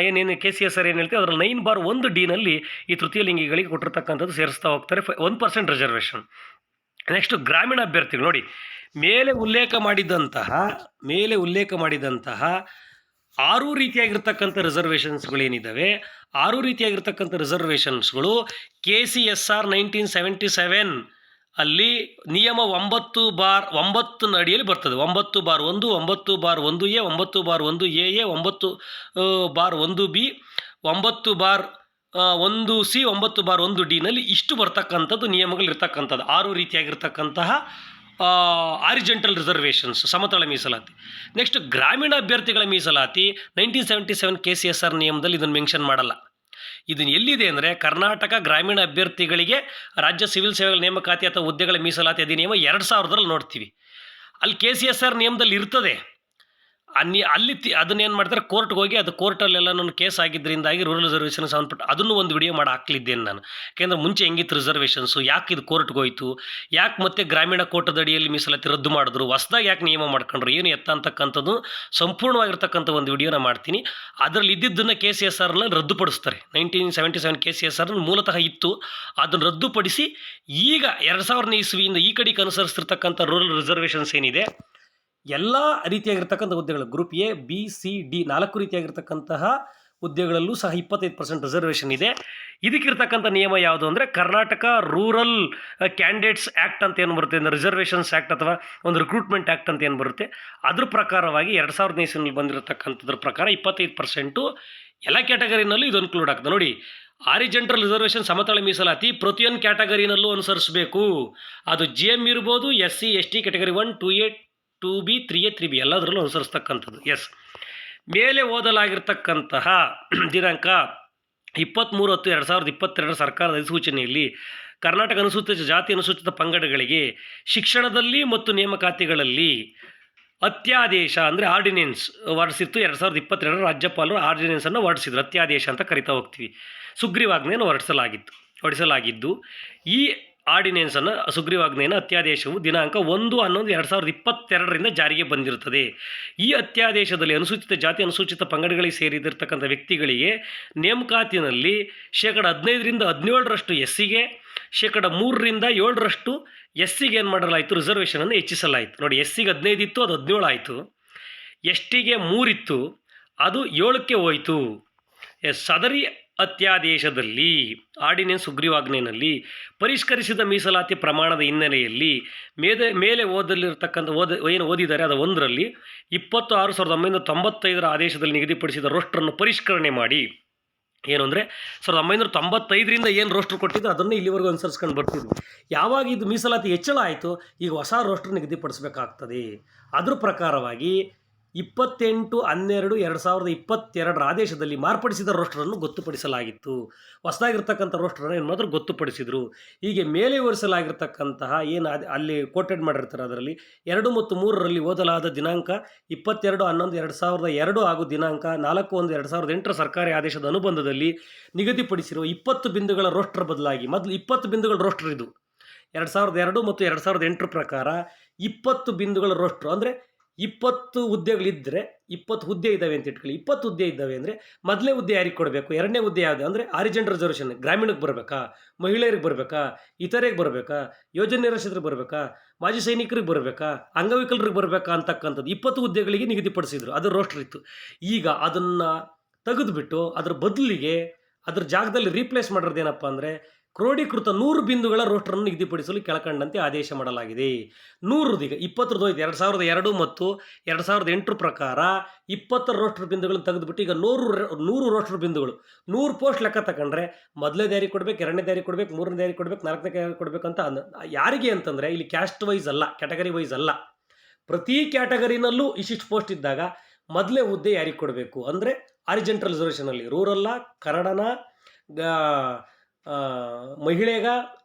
ಏನೇನು KCSR ಏನು ಹೇಳ್ತೀವಿ ಅದರಲ್ಲಿ 9/1 ಡಿನಲ್ಲಿ ಈ ತೃತೀಯ ಲಿಂಗಿಗಳಿಗೆ ಕೊಟ್ಟಿರ್ತಕ್ಕಂಥದ್ದು ಸೇರಿಸ್ತಾ ಹೋಗ್ತಾರೆ. 1% ರಿಸರ್ವೇಷನ್. ನೆಕ್ಸ್ಟು ಗ್ರಾಮೀಣ ಅಭ್ಯರ್ಥಿಗಳು ನೋಡಿ, ಮೇಲೆ ಉಲ್ಲೇಖ ಮಾಡಿದಂತಹ 6 ರೀತಿಯಾಗಿರ್ತಕ್ಕಂಥ ರಿಸರ್ವೇಷನ್ಸ್ಗಳೇನಿದ್ದಾವೆ, 6 ರೀತಿಯಾಗಿರ್ತಕ್ಕಂಥ ರಿಸರ್ವೇಷನ್ಸ್ಗಳು KCSR 1977 ಅಲ್ಲಿ ನಿಯಮ 9/9 ಅಡಿಯಲ್ಲಿ ಬರ್ತದೆ. 9/1, 9/1A, 9/1AA, 9/1B, 9/1C, 9/1Dನಲ್ಲಿ ಇಷ್ಟು ಬರ್ತಕ್ಕಂಥದ್ದು ನಿಯಮಗಳಿರ್ತಕ್ಕಂಥದ್ದು. 6 ರೀತಿಯಾಗಿರ್ತಕ್ಕಂತಹ ಆರಿಜೆಂಟಲ್ ರಿಸರ್ವೇಷನ್ಸ್, ಸಮತಳ ಮೀಸಲಾತಿ. ನೆಕ್ಸ್ಟ್ ಗ್ರಾಮೀಣ ಅಭ್ಯರ್ಥಿಗಳ ಮೀಸಲಾತಿ 1977 KCSR ನಿಯಮದಲ್ಲಿ ಇದನ್ನು ಮೆನ್ಷನ್ ಮಾಡಲ್ಲ. ಇದನ್ನು ಎಲ್ಲಿದೆ ಅಂದರೆ ಕರ್ನಾಟಕ ಗ್ರಾಮೀಣ ಅಭ್ಯರ್ಥಿಗಳಿಗೆ ರಾಜ್ಯ ಸಿವಿಲ್ ಸೇವೆಗಳ ನೇಮಕಾತಿ ಅಥವಾ ಹುದ್ದೆಗಳ ಮೀಸಲಾತಿ ಅಧಿನಿಯಮ 2000ರಲ್ಲಿ ನೋಡ್ತೀವಿ. ಅಲ್ಲಿ KCSR ನಿಯಮದಲ್ಲಿ ಇರ್ತದೆ. ಅಲ್ಲಿ ಅದನ್ನೇನು ಮಾಡ್ತಾರೆ, ಕೋರ್ಟ್ಗೆ ಹೋಗಿ ಅದು ಕೋರ್ಟಲ್ಲೆಲ್ಲ ನನ್ನ ಕೇಸ್ ಆಗಿದ್ದರಿಂದಾಗಿ ರೂರಲ್ ರಿಸರ್ವೇಷನ್ ಸಂಬಂಧಪಟ್ಟು ಅದನ್ನು ಒಂದು ವಿಡಿಯೋ ಮಾಡಿ ಹಾಕ್ಲಿದ್ದೇನೆ ನಾನು. ಯಾಕೆಂದರೆ ಮುಂಚೆ ಹೆಂಗಿತ್ತು ರಿಸರ್ವೇಷನ್ಸು, ಯಾಕೆ ಇದು ಕೋರ್ಟ್ಗೆ ಹೋಯಿತು, ಯಾಕೆ ಮತ್ತೆ ಗ್ರಾಮೀಣ ಕೋಟದ ಅಡಿಯಲ್ಲಿ ಮೀಸಲಾತಿ ರದ್ದು ಮಾಡಿದ್ರು, ಹೊಸದಾಗಿ ಯಾಕೆ ನಿಯಮ ಮಾಡ್ಕೊಂಡ್ರು, ಏನು ಎತ್ತ ಅಂತಕ್ಕಂಥದ್ದು ಸಂಪೂರ್ಣವಾಗಿರ್ತಕ್ಕಂಥ ಒಂದು ವಿಡಿಯೋನ ಮಾಡ್ತೀನಿ. ಅದರಲ್ಲಿ ಇದ್ದಿದ್ದನ್ನು KCSRನಲ್ಲಿ ರದ್ದುಪಡಿಸ್ತಾರೆ. 1977 KCSR ಮೂಲತಃ ಇತ್ತು, ಅದನ್ನು ರದ್ದುಪಡಿಸಿ ಈಗ 2000ನೇ ಇಸ್ವಿಯಿಂದ ಈ ಕಡೆಗೆ ಅನುಸರಿಸ್ತಿರ್ತಕ್ಕಂಥ ರೂರಲ್ ರಿಸರ್ವೇಷನ್ಸ್ ಏನಿದೆ ಎಲ್ಲ ರೀತಿಯಾಗಿರ್ತಕ್ಕಂಥ ಹುದ್ದೆಗಳು group A, B, C, D 4 ರೀತಿಯಾಗಿರ್ತಕ್ಕಂತಹ ಹುದ್ದೆಗಳಲ್ಲೂ ಸಹ 25% ರಿಸರ್ವೇಷನ್ ಇದೆ. ಇದಕ್ಕಿರ್ತಕ್ಕಂಥ ನಿಯಮ ಯಾವುದು ಅಂದರೆ ಕರ್ನಾಟಕ ರೂರಲ್ ಕ್ಯಾಂಡಿಡೇಟ್ಸ್ ಆ್ಯಕ್ಟ್ ಅಂತ ಏನು ಬರುತ್ತೆ, ರಿಸರ್ವೇಷನ್ಸ್ ಆ್ಯಕ್ಟ್ ಅಥವಾ ಒಂದು ರಿಕ್ರೂಟ್ಮೆಂಟ್ ಆ್ಯಕ್ಟ್ ಅಂತ ಏನು ಬರುತ್ತೆ, ಅದ್ರ ಪ್ರಕಾರವಾಗಿ 2000ನೇ ಇಸ್ವಿನಲ್ಲಿ ಬಂದಿರತಕ್ಕಂಥದ್ರ ಪ್ರಕಾರ 25% ಎಲ್ಲ ಕ್ಯಾಟಗರಿನಲ್ಲೂ ಇದು ಇನ್ಕ್ಲೂಡ್ ಆಗ್ತದೆ. ನೋಡಿ, ಆರಿಜೆಂಟಲ್ ರಿಸರ್ವೇಷನ್ ಸಮತಳ ಮೀಸಲಾತಿ ಪ್ರತಿಯೊಂದು ಕ್ಯಾಟಗರಿನಲ್ಲೂ ಅನುಸರಿಸಬೇಕು. ಅದು GM ಇರ್ಬೋದು, SC ST category 1, 2A, 2B, 3A, 3B ಎಲ್ಲದರಲ್ಲೂ ಅನುಸರಿಸ್ತಕ್ಕಂಥದ್ದು. ಎಸ್, ಮೇಲೆ ಓದಲಾಗಿರ್ತಕ್ಕಂತಹ ದಿನಾಂಕ 23/10/2022 ಸರ್ಕಾರದ ಅಧಿಸೂಚನೆಯಲ್ಲಿ ಕರ್ನಾಟಕ ಅನುಸೂಚಿತ ಜಾತಿ ಅನುಸೂಚಿತ ಪಂಗಡಗಳಿಗೆ ಶಿಕ್ಷಣದಲ್ಲಿ ಮತ್ತು ನೇಮಕಾತಿಗಳಲ್ಲಿ ಅತ್ಯಾದೇಶ ಅಂದರೆ ಆರ್ಡಿನೆನ್ಸ್ ಹೊರಡಿಸಿತ್ತು. 2022 ರಾಜ್ಯಪಾಲರು ಆರ್ಡಿನೆನ್ಸನ್ನು ಹೊರಡಿಸಿದ್ರು. ಅತ್ಯಾದೇಶ ಅಂತ ಕರಿತಾ ಹೋಗ್ತೀವಿ. ಸುಗ್ರೀವಾಜ್ಞೆಯನ್ನು ಹೊರಡಿಸಲಾಗಿದ್ದು ಈ ಆರ್ಡಿನೆನ್ಸನ್ನು ಸುಗ್ರೀವಾಜ್ಞೆಯನ್ನು ಅತ್ಯಾದೇಶವು ದಿನಾಂಕ 1/11/2022 ಜಾರಿಗೆ ಬಂದಿರುತ್ತದೆ. ಈ ಅತ್ಯಾದೇಶದಲ್ಲಿ ಅನುಸೂಚಿತ ಜಾತಿ ಅನುಸೂಚಿತ ಪಂಗಡಗಳಿಗೆ ಸೇರಿದಿರ್ತಕ್ಕಂಥ ವ್ಯಕ್ತಿಗಳಿಗೆ ನೇಮಕಾತಿನಲ್ಲಿ 15% 17% SCಗೆ, 3% 7% SCಗೆ ಏನು ಮಾಡಲಾಯಿತು, ರಿಸರ್ವೇಷನನ್ನು ಹೆಚ್ಚಿಸಲಾಯಿತು. ನೋಡಿ, SCಗೆ 15 ಇತ್ತು, ಅದು 17 ಆಯಿತು. STಗೆ 3 ಇತ್ತು, ಅದು 7ಕ್ಕೆ ಹೋಯಿತು. ಸದರಿ ಅತ್ಯಾದೇಶದಲ್ಲಿ ಆರ್ಡಿನೆನ್ಸ್ ಸುಗ್ರೀವಾಜ್ಞೆಯಲ್ಲಿ ಪರಿಷ್ಕರಿಸಿದ ಮೀಸಲಾತಿ ಪ್ರಮಾಣದ ಹಿನ್ನೆಲೆಯಲ್ಲಿ ಮೇಲೆ ಏನು ಓದಿದ್ದಾರೆ ಅದು 1ರಲ್ಲಿ 20/6/1995 ಆದೇಶದಲ್ಲಿ ನಿಗದಿಪಡಿಸಿದ ರೋಸ್ಟರನ್ನು ಪರಿಷ್ಕರಣೆ ಮಾಡಿ, ಏನು ಅಂದರೆ 1995ರಿಂದ ಏನು ರೋಸ್ಟರ್ ಕೊಟ್ಟಿದ್ದು ಅದನ್ನೇ ಇಲ್ಲಿವರೆಗೂ ಅನುಸರಿಸ್ಕೊಂಡು ಬರ್ತಿದ್ವಿ. ಯಾವಾಗ ಇದು ಮೀಸಲಾತಿ ಹೆಚ್ಚಳ ಆಯಿತು, ಈಗ ಹೊಸ ರೋಸ್ಟರ್ ನಿಗದಿಪಡಿಸಬೇಕಾಗ್ತದೆ. ಅದ್ರ ಪ್ರಕಾರವಾಗಿ 28/12/2022 ಆದೇಶದಲ್ಲಿ ಮಾರ್ಪಡಿಸಿದ ರೋಸ್ಟರನ್ನು ಗೊತ್ತುಪಡಿಸಲಾಗಿತ್ತು. ಹೊಸದಾಗಿರ್ತಕ್ಕಂಥ ರೋಸ್ಟರನ್ನು ಏನಾದರೂ ಗೊತ್ತುಪಡಿಸಿದರು. ಹೀಗೆ ಮೇಲೆ ವಿವರಿಸಲಾಗಿರ್ತಕ್ಕಂತಹ ಏನು ಅಲ್ಲಿ ಕೋಟೆಡ್ ಮಾಡಿರ್ತಾರೆ ಅದರಲ್ಲಿ 2 ಮತ್ತು 3ರಲ್ಲಿ ಓದಲಾದ ದಿನಾಂಕ 22/11/2002 ಹಾಗೂ ದಿನಾಂಕ 4/1/2008 ಸರ್ಕಾರಿ ಆದೇಶದ ಅನುಬಂಧದಲ್ಲಿ ನಿಗದಿಪಡಿಸಿರುವ 20 ಬಿಂದುಗಳ ರೋಸ್ಟರ್ ಬದಲಾಗಿ ಮೊದಲು 20 ಬಿಂದುಗಳ ರೋಸ್ಟರ್ ಇದು 2002 ಮತ್ತು 2008 ಪ್ರಕಾರ 20 ಬಿಂದುಗಳ ರೋಸ್ಟರ್ ಅಂದರೆ 20 ಹುದ್ದೆಗಳಿದ್ದರೆ 20 ಹುದ್ದೆ ಇದ್ದಾವೆ ಅಂತ ಇಟ್ಕೊಳ್ಳಿ. 20 ಹುದ್ದೆ ಇದ್ದಾವೆ ಅಂದರೆ ಮೊದಲನೇ ಹುದ್ದೆ ಯಾರಿಗೆ ಕೊಡಬೇಕು, ಎರಡನೇ ಹುದ್ದೆ ಯಾವುದು ಅಂದರೆ ಆರಿಜೆಂಟಲ್ ರಿಸರ್ವೇಷನ್ ಗ್ರಾಮೀಣಕ್ಕೆ ಬರಬೇಕಾ, ಮಹಿಳೆಯರಿಗೆ ಬರಬೇಕಾ, ಇತರೆಗೆ ಬರಬೇಕಾ, ಯೋಜನೆ ನಿರಾಶ್ರಿತರಿಗೆ ಬರಬೇಕಾ, ಮಾಜಿ ಸೈನಿಕರಿಗೆ ಬರಬೇಕಾ, ಅಂಗವಿಕಲರಿಗೆ ಬರಬೇಕಾ ಅಂತಕ್ಕಂಥದ್ದು 20 ಹುದ್ದೆಗಳಿಗೆ ನಿಗದಿಪಡಿಸಿದರು. ಅದು ರೋಸ್ಟರ್ ಇತ್ತು. ಈಗ ಅದನ್ನು ತೆಗೆದುಬಿಟ್ಟು ಅದರ ಬದಲಿಗೆ ಅದರ ಜಾಗದಲ್ಲಿ ರೀಪ್ಲೇಸ್ ಮಾಡೋದೇನಪ್ಪ ಅಂದರೆ ಕ್ರೋಢೀಕೃತ 100 ಬಿಂದುಗಳ ರೋಸ್ಟರನ್ನು ನಿಗದಿಪಡಿಸಲು ಕೆಳಕಂಡಂತೆ ಆದೇಶ ಮಾಡಲಾಗಿದೆ. 100 ಈಗ 20 2002 ಮತ್ತು 2008 ಪ್ರಕಾರ 20 ರೋಸ್ಟರ್ ಬಿಂದುಗಳನ್ನು ತೆಗೆದುಬಿಟ್ಟು ಈಗ 100 ರೋಸ್ಟರ್ ಬಿಂದುಗಳು 100 ಪೋಸ್ಟ್ ಲೆಕ್ಕ ತಗೊಂಡ್ರೆ ಮೊದಲನೇ ದಾರಿ ಕೊಡಬೇಕು, ಎರಡನೇ ದಾರಿ ಕೊಡಬೇಕು, ಮೂರನೇ ದಾರಿ ಕೊಡಬೇಕು, ನಾಲ್ಕನೇ ದಾರಿ ಕೊಡಬೇಕು ಅಂತ ಯಾರಿಗೆ ಅಂತಂದರೆ ಇಲ್ಲಿ ಕ್ಯಾಸ್ಟ್ ವೈಸ್ ಅಲ್ಲ, ಕ್ಯಾಟಗರಿ ವೈಸ್ ಅಲ್ಲ. ಪ್ರತಿ ಕ್ಯಾಟಗರಿನಲ್ಲೂ ಇಷ್ಟಿಷ್ಟು ಪೋಸ್ಟ್ ಇದ್ದಾಗ ಮೊದಲೇ ಹುದ್ದೆ ಯಾರಿಗೆ ಕೊಡಬೇಕು ಅಂದರೆ ಆರಿಜೆಂಟಲ್ ರಿಸರ್ವೇಷನಲ್ಲಿ ರೂರಲ್ಲ, ಕನ್ನಡನ, ಮಹಿಳೆಗ,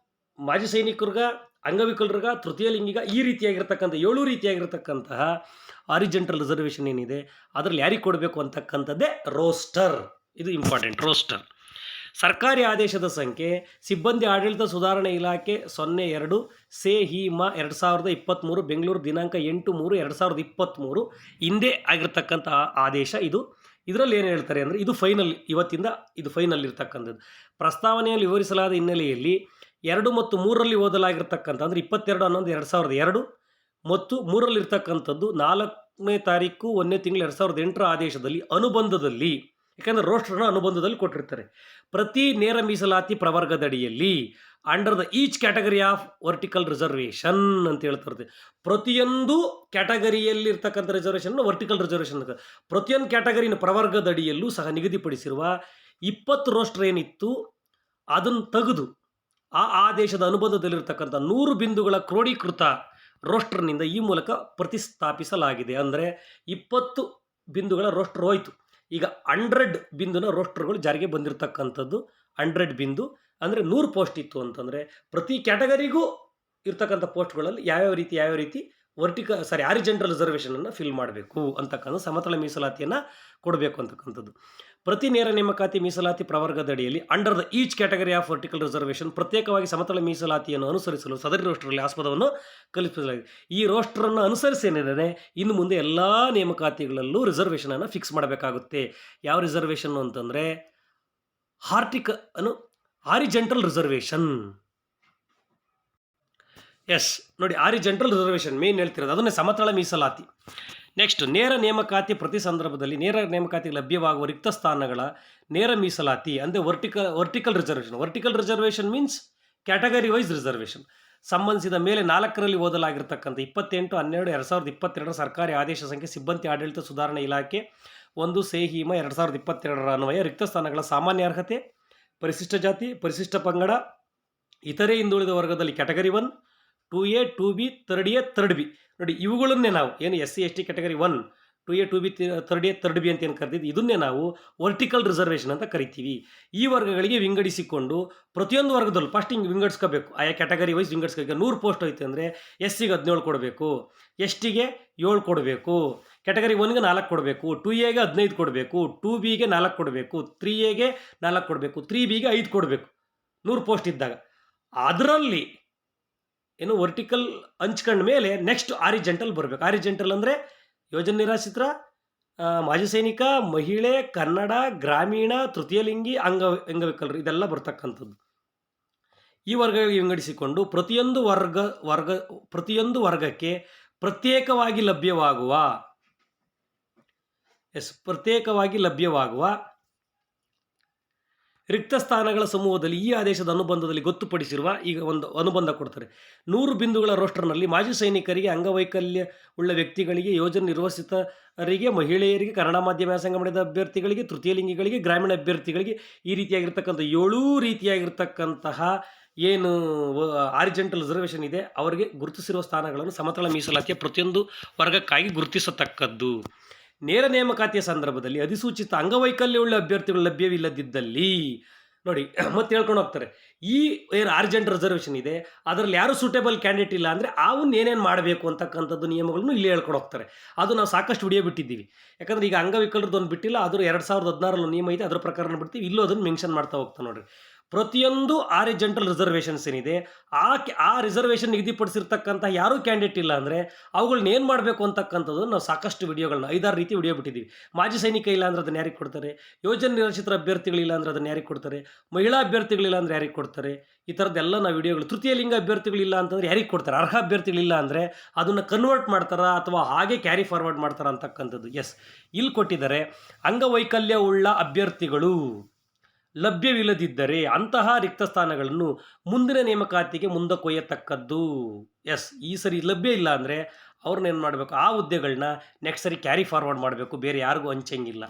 ಮಾಜಿ ಸೈನಿಕರಿಗ, ಅಂಗವಿಕಲರಿಗ, ತೃತೀಯ ಲಿಂಗಿಗ, ಈ ರೀತಿಯಾಗಿರ್ತಕ್ಕಂಥ 7 ರೀತಿಯಾಗಿರ್ತಕ್ಕಂತಹ ಆರಿಜೆಂಟಲ್ ರಿಸರ್ವೇಷನ್ ಏನಿದೆ ಅದರಲ್ಲಿ ಯಾರಿಗೆ ಕೊಡಬೇಕು ಅಂತಕ್ಕಂಥದ್ದೇ ರೋಸ್ಟರ್. ಇದು ಇಂಪಾರ್ಟೆಂಟ್. ರೋಸ್ಟರ್ ಸರ್ಕಾರಿ ಆದೇಶದ ಸಂಖ್ಯೆ ಸಿಬ್ಬಂದಿ ಆಡಳಿತ ಸುಧಾರಣೆ ಇಲಾಖೆ 02 ಸೆ ಹಿ ಮ 2023 ಬೆಂಗಳೂರು ದಿನಾಂಕ 8/3/2023 ಹಿಂದೆ ಆಗಿರ್ತಕ್ಕಂಥ ಆದೇಶ ಇದು. ಇದರಲ್ಲಿ ಏನು ಹೇಳ್ತಾರೆ ಅಂದರೆ ಇದು ಫೈನಲ್, ಇವತ್ತಿಂದ ಇದು ಫೈನಲ್ ಇರ್ತಕ್ಕಂಥದ್ದು. ಪ್ರಸ್ತಾವನೆಯಲ್ಲಿ ವಿವರಿಸಲಾದ ಹಿನ್ನೆಲೆಯಲ್ಲಿ 2 ಮತ್ತು 3ರಲ್ಲಿ ಓದಲಾಗಿರ್ತಕ್ಕಂಥ ಅಂದರೆ 22/11/2002 ಮತ್ತು 3ರಲ್ಲಿರ್ತಕ್ಕಂಥದ್ದು 4ನೇ ತಾರೀಕು 1ನೇ ತಿಂಗಳು 2008 ಆದೇಶದಲ್ಲಿ ಅನುಬಂಧದಲ್ಲಿ, ಯಾಕಂದರೆ ರೋಸ್ಟರ್ನ ಅನುಬಂಧದಲ್ಲಿ ಕೊಟ್ಟಿರ್ತಾರೆ, ಪ್ರತಿ ನೇರ ಮೀಸಲಾತಿ ಪ್ರವರ್ಗದಡಿಯಲ್ಲಿ under the each category of vertical reservation ಅಂತ ಹೇಳ್ತಿರುತ್ತೆ. ಪ್ರತಿಯೊಂದು ಕ್ಯಾಟಗರಿಯಲ್ಲಿ ಇರ್ತಕ್ಕಂಥ ರಿಸರ್ವೇಷನ್ ವರ್ಟಿಕಲ್ ರಿಸರ್ವೇಷನ್, ಪ್ರತಿಯೊಂದು ಕ್ಯಾಟಗರಿನ ಪ್ರವರ್ಗದಡಿಯಲ್ಲೂ ಸಹ ನಿಗದಿಪಡಿಸಿರುವ 20 ರೋಸ್ಟರ್ ಏನಿತ್ತು ಅದನ್ನು ತೆಗೆದು ಆ ಆದೇಶದ ಅನುಬಂಧದಲ್ಲಿರ್ತಕ್ಕಂಥ 100 ಬಿಂದುಗಳ ಕ್ರೋಢೀಕೃತ ರೋಸ್ಟರ್ನಿಂದ ಈ ಮೂಲಕ ಪ್ರತಿಸ್ಥಾಪಿಸಲಾಗಿದೆ. ಅಂದರೆ 20 ಬಿಂದುಗಳ ರೋಸ್ಟರ್ ಹೋಯಿತು. ಈಗ 100 ಬಿಂದುನ ರೋಸ್ಟರ್ಗಳು ಜಾರಿಗೆ ಬಂದಿರತಕ್ಕಂಥದ್ದು. 100 ಬಿಂದು ಅಂದರೆ 100 ಪೋಸ್ಟ್ ಇತ್ತು ಅಂತಂದರೆ ಪ್ರತಿ ಕ್ಯಾಟಗರಿಗೂ ಇರ್ತಕ್ಕಂಥ ಪೋಸ್ಟ್ಗಳಲ್ಲಿ ಯಾವ್ಯಾವ ರೀತಿ ಆರಿಜೆಂಟಲ್ ರಿಸರ್ವೇಷನನ್ನು ಫಿಲ್ ಮಾಡಬೇಕು ಅಂತಕ್ಕಂಥ ಸಮತಲ ಮೀಸಲಾತಿಯನ್ನು ಕೊಡಬೇಕು ಅಂತಕ್ಕಂಥದ್ದು. ಪ್ರತಿ ನೇರ ನೇಮಕಾತಿ ಮೀಸಲಾತಿ ಪ್ರವರ್ಗದಡಿಯಲ್ಲಿ under the each category of vertical reservation ಪ್ರತ್ಯೇಕವಾಗಿ ಸಮತಲ ಮೀಸಲಾತಿಯನ್ನು ಅನುಸರಿಸಲು ಸದರಿ ರೋಸ್ಟರಲ್ಲಿ ಆಸ್ಪದವನ್ನು ಕಲ್ಪಿಸಲಾಗಿದೆ. ಈ ರೋಸ್ಟರನ್ನು ಅನುಸರಿಸಿ ಏನಿದೆ ಇನ್ನು ಮುಂದೆ ಎಲ್ಲ ನೇಮಕಾತಿಗಳಲ್ಲೂ ರಿಸರ್ವೇಷನನ್ನು ಫಿಕ್ಸ್ ಮಾಡಬೇಕಾಗುತ್ತೆ. ಯಾವ ರಿಸರ್ವೇಷನ್ನು ಅಂತಂದರೆ ಆರಿಜೆಂಟಲ್ ರಿಸರ್ವೇಷನ್. ಎಸ್ ನೋಡಿ, ಆರಿಜೆಂಟಲ್ ರಿಸರ್ವೇಷನ್ ಮೇನ್ ಹೇಳ್ತಿರೋದು ಅದನ್ನೇ ಸಮತಳ ಮೀಸಲಾತಿ. ನೆಕ್ಸ್ಟ್, ನೇರ ನೇಮಕಾತಿ ಪ್ರತಿ ಸಂದರ್ಭದಲ್ಲಿ ನೇರ ನೇಮಕಾತಿಗೆ ಲಭ್ಯವಾಗುವ ರಿಕ್ತ ಸ್ಥಾನಗಳ ನೇರ ಮೀಸಲಾತಿ ಅಂದರೆ vertical reservation. Vertical reservation means category wise reservation. ಸಂಬಂಧಿಸಿದ ಮೇಲೆ 4ರಲ್ಲಿ ಓದಲಾಗಿರ್ತಕ್ಕಂಥ 28/12/2022 ಸರ್ಕಾರಿ ಆದೇಶ ಸಂಖ್ಯೆ ಸಿಬ್ಬಂದಿ ಆಡಳಿತ ಸುಧಾರಣೆ ಇಲಾಖೆ 1 ಸೆ ಹಿ ಮ 2022 ಅನ್ವಯ ರಿಕ್ತ ಸ್ಥಾನಗಳ ಸಾಮಾನ್ಯ ಅರ್ಹತೆ, ಪರಿಶಿಷ್ಟ ಜಾತಿ, ಪರಿಶಿಷ್ಟ ಪಂಗಡ, ಇತರೆ ಹಿಂದುಳಿದ ವರ್ಗದಲ್ಲಿ category 1, 2A, 2B, 3A, 3B ನೋಡಿ, ಇವುಗಳನ್ನೇ ನಾವು ಏನು SC ST category 1, 2A, 2B, 3A, 3B ಅಂತ ಏನು ಕರೆದಿದ್ದು ಇದನ್ನೇ ನಾವು ವರ್ಟಿಕಲ್ ರಿಸರ್ವೇಷನ್ ಅಂತ ಕರಿತೀವಿ. ಈ ವರ್ಗಗಳಿಗೆ ವಿಂಗಡಿಸಿಕೊಂಡು ಪ್ರತಿಯೊಂದು ವರ್ಗದಲ್ಲೂ ಫಸ್ಟ್ ಹಿಂಗೆ ವಿಂಗಡಿಸ್ಕೋಬೇಕು, ಆಯಾ ಕ್ಯಾಟಗರಿ ವೈಸ್ ವಿಂಗಡಿಸ್ಕೋಬೇಕು. 100 ಪೋಸ್ಟ್ ಐತೆ ಅಂದರೆ SCಗೆ 17 ಕೊಡಬೇಕು, STಗೆ 7 ಕೊಡಬೇಕು, ಕ್ಯಾಟಗರಿ 1ಗೆ 4 ಕೊಡಬೇಕು, 2Aಗೆ 15 ಕೊಡಬೇಕು, 2Bಗೆ 4 ಕೊಡಬೇಕು, 3Aಗೆ 4 ಕೊಡಬೇಕು, 3Bಗೆ 5 ಕೊಡಬೇಕು 100 ಪೋಸ್ಟ್ ಇದ್ದಾಗ. ಅದರಲ್ಲಿ ಏನು ವರ್ಟಿಕಲ್ ಹಂಚ್ಕೊಂಡ ಮೇಲೆ ನೆಕ್ಸ್ಟ್ ಆರಿಜೆಂಟಲ್ ಬರಬೇಕು. ಆರಿಜೆಂಟಲ್ ಅಂದರೆ ಯೋಜನೆ ನಿರಾಶ್ರಿತರ, ಮಾಜಿ ಸೈನಿಕ, ಮಹಿಳೆ, ಕನ್ನಡ, ಗ್ರಾಮೀಣ, ತೃತೀಯ ಲಿಂಗಿ, ಅಂಗವಿಕಲರು ಇದೆಲ್ಲ ಬರ್ತಕ್ಕಂಥದ್ದು. ಈ ವರ್ಗಗಳಿಗೆ ವಿಂಗಡಿಸಿಕೊಂಡು ಪ್ರತಿಯೊಂದು ವರ್ಗಕ್ಕೆ ಪ್ರತ್ಯೇಕವಾಗಿ ಲಭ್ಯವಾಗುವ ರಿಕ್ತ ಸ್ಥಾನಗಳ ಸಮೂಹದಲ್ಲಿ ಈ ಆದೇಶದ ಅನುಬಂಧದಲ್ಲಿ ಗೊತ್ತುಪಡಿಸಿರುವ ಈಗ ಒಂದು ಅನುಬಂಧ ಕೊಡ್ತಾರೆ. 100 ಬಿಂದುಗಳ ರೋಸ್ಟರ್ನಲ್ಲಿ ಮಾಜಿ ಸೈನಿಕರಿಗೆ, ಅಂಗವೈಕಲ್ಯ ಉಳ್ಳ ವ್ಯಕ್ತಿಗಳಿಗೆ, ಯೋಜನೆ ನಿರ್ವಹಿತರಿಗೆ, ಮಹಿಳೆಯರಿಗೆ, ಕನ್ನಡ ಮಾಧ್ಯಮ ವ್ಯಾಸಂಗ ಮಾಡಿದ ಅಭ್ಯರ್ಥಿಗಳಿಗೆ, ತೃತೀಯ ಲಿಂಗಿಗಳಿಗೆ, ಗ್ರಾಮೀಣ ಅಭ್ಯರ್ಥಿಗಳಿಗೆ ಈ ರೀತಿಯಾಗಿರ್ತಕ್ಕಂಥ 7 ರೀತಿಯಾಗಿರ್ತಕ್ಕಂತಹ ಏನು ಆರಿಜೆಂಟಲ್ ರಿಸರ್ವೇಷನ್ ಇದೆ ಅವರಿಗೆ ಗುರುತಿಸಿರುವ ಸ್ಥಾನಗಳನ್ನು ಸಮತಲ ಮೀಸಲಾತಿಯ ಪ್ರತಿಯೊಂದು ವರ್ಗಕ್ಕಾಗಿ ಗುರುತಿಸತಕ್ಕದ್ದು. ನೇರ ನೇಮಕಾತಿಯ ಸಂದರ್ಭದಲ್ಲಿ ಅಧಿಸೂಚಿತ ಅಂಗವೈಕಲ್ಯವುಳ್ಳ ಅಭ್ಯರ್ಥಿಗಳು ಲಭ್ಯವಿಲ್ಲದಿದ್ದಲ್ಲಿ ನೋಡಿ ಮತ್ತೆ ಹೇಳ್ಕೊಂಡು ಹೋಗ್ತಾರೆ, ಈ ಆರ್ಜೆಂಟ್ ರಿಸರ್ವೇಷನ್ ಇದೆ ಅದರಲ್ಲಿ ಯಾರು ಸೂಟೇಬಲ್ ಕ್ಯಾಂಡಿಡೇಟ್ ಇಲ್ಲ ಅಂದರೆ ಅವನ್ನ ಏನೇನು ಮಾಡಬೇಕು ಅಂತಕ್ಕಂಥದ್ದು ನಿಯಮಗಳನ್ನು ಇಲ್ಲಿ ಹೇಳ್ಕೊಂಡು ಹೋಗ್ತಾರೆ. ಅದು ನಾವು ಸಾಕಷ್ಟು ವಿಡಿಯೋ ಬಿಟ್ಟಿದ್ದೀವಿ. ಯಾಕಂದರೆ ಈಗ ಅಂಗವಿಕಲರದ್ದು ಒಂದು ಬಿಟ್ಟಿಲ್ಲ, ಅದ್ರ 2016ರಲ್ಲಿ ನಿಯಮ ಇದೆ, ಅದರ ಪ್ರಕಾರ ಬಿಡ್ತೀವಿ. ಇಲ್ಲೂ ಅದನ್ನು ಮೆನ್ಷನ್ ಮಾಡ್ತಾ ಹೋಗ್ತಾ ನೋಡ್ರಿ. ಪ್ರತಿಯೊಂದು ಆರಿಜೆಂಟಲ್ ರಿಸರ್ವೇಷನ್ಸ್ ಏನಿದೆ ಆ ರಿಸರ್ವೇಷನ್ ನಿಗದಿಪಡಿಸಿರ್ತಕ್ಕಂಥ ಯಾರೂ ಕ್ಯಾಂಡಿಡೇಟ್ ಇಲ್ಲ ಅಂದರೆ ಅವುಗಳನ್ನ ಏನು ಮಾಡಬೇಕು ಅಂತಕ್ಕಂಥದ್ದು ನಾವು ಸಾಕಷ್ಟು ವಿಡಿಯೋಗಳನ್ನ 5-6 ರೀತಿ ವಿಡಿಯೋ ಬಿಟ್ಟಿದ್ದೀವಿ. ಮಾಜಿ ಸೈನಿಕ ಇಲ್ಲ ಅಂದರೆ ಅದನ್ನು ಯಾರಿಗೆ ಕೊಡ್ತಾರೆ, ಯೋಜನೆ ನಿರಾಶ್ರಿತರ ಅಭ್ಯರ್ಥಿಗಳಿಲ್ಲ ಅಂದರೆ ಅದನ್ನು ಯಾರಿಗೆ ಕೊಡ್ತಾರೆ, ಮಹಿಳಾ ಅಭ್ಯರ್ಥಿಗಳಿಲ್ಲ ಅಂದರೆ ಯಾರಿಗೆ ಕೊಡ್ತಾರೆ, ಈ ಥರದ್ದೆಲ್ಲ ನಾವು ವಿಡಿಯೋಗಳು. ತೃತೀಯ ಲಿಂಗ ಅಭ್ಯರ್ಥಿಗಳಿಲ್ಲ ಅಂತಂದರೆ ಯಾರಿಗೆ ಕೊಡ್ತಾರೆ, ಅರ್ಹ ಅಭ್ಯರ್ಥಿಗಳಿಲ್ಲ ಅಂದರೆ ಅದನ್ನು ಕನ್ವರ್ಟ್ ಮಾಡ್ತಾರಾ ಅಥವಾ ಹಾಗೆ ಕ್ಯಾರಿ ಫಾರ್ವರ್ಡ್ ಮಾಡ್ತಾರಾ ಅಂತಕ್ಕಂಥದ್ದು. ಎಸ್, ಇಲ್ಲಿ ಕೊಟ್ಟಿದ್ದಾರೆ, ಅಂಗವೈಕಲ್ಯ ಉಳ್ಳ ಅಭ್ಯರ್ಥಿಗಳು ಲಭ್ಯವಿಲ್ಲದಿದ್ದರೆ ಅಂತಹ ರಿಕ್ತ ಸ್ಥಾನಗಳನ್ನು ಮುಂದಿನ ನೇಮಕಾತಿಗೆ ಮುಂದಕ್ಕೊಯ್ಯತಕ್ಕದ್ದು. ಎಸ್, ಈ ಸರಿ ಲಭ್ಯ ಇಲ್ಲ ಅಂದರೆ ಅವ್ರನ್ನೇನು ಮಾಡಬೇಕು, ಆ ಹುದ್ದೆಗಳನ್ನ ನೆಕ್ಸ್ಟ್ ಸರಿ ಕ್ಯಾರಿ ಫಾರ್ವರ್ಡ್ ಮಾಡಬೇಕು, ಬೇರೆ ಯಾರಿಗೂ ಹಂಚಂಗಿಲ್ಲ.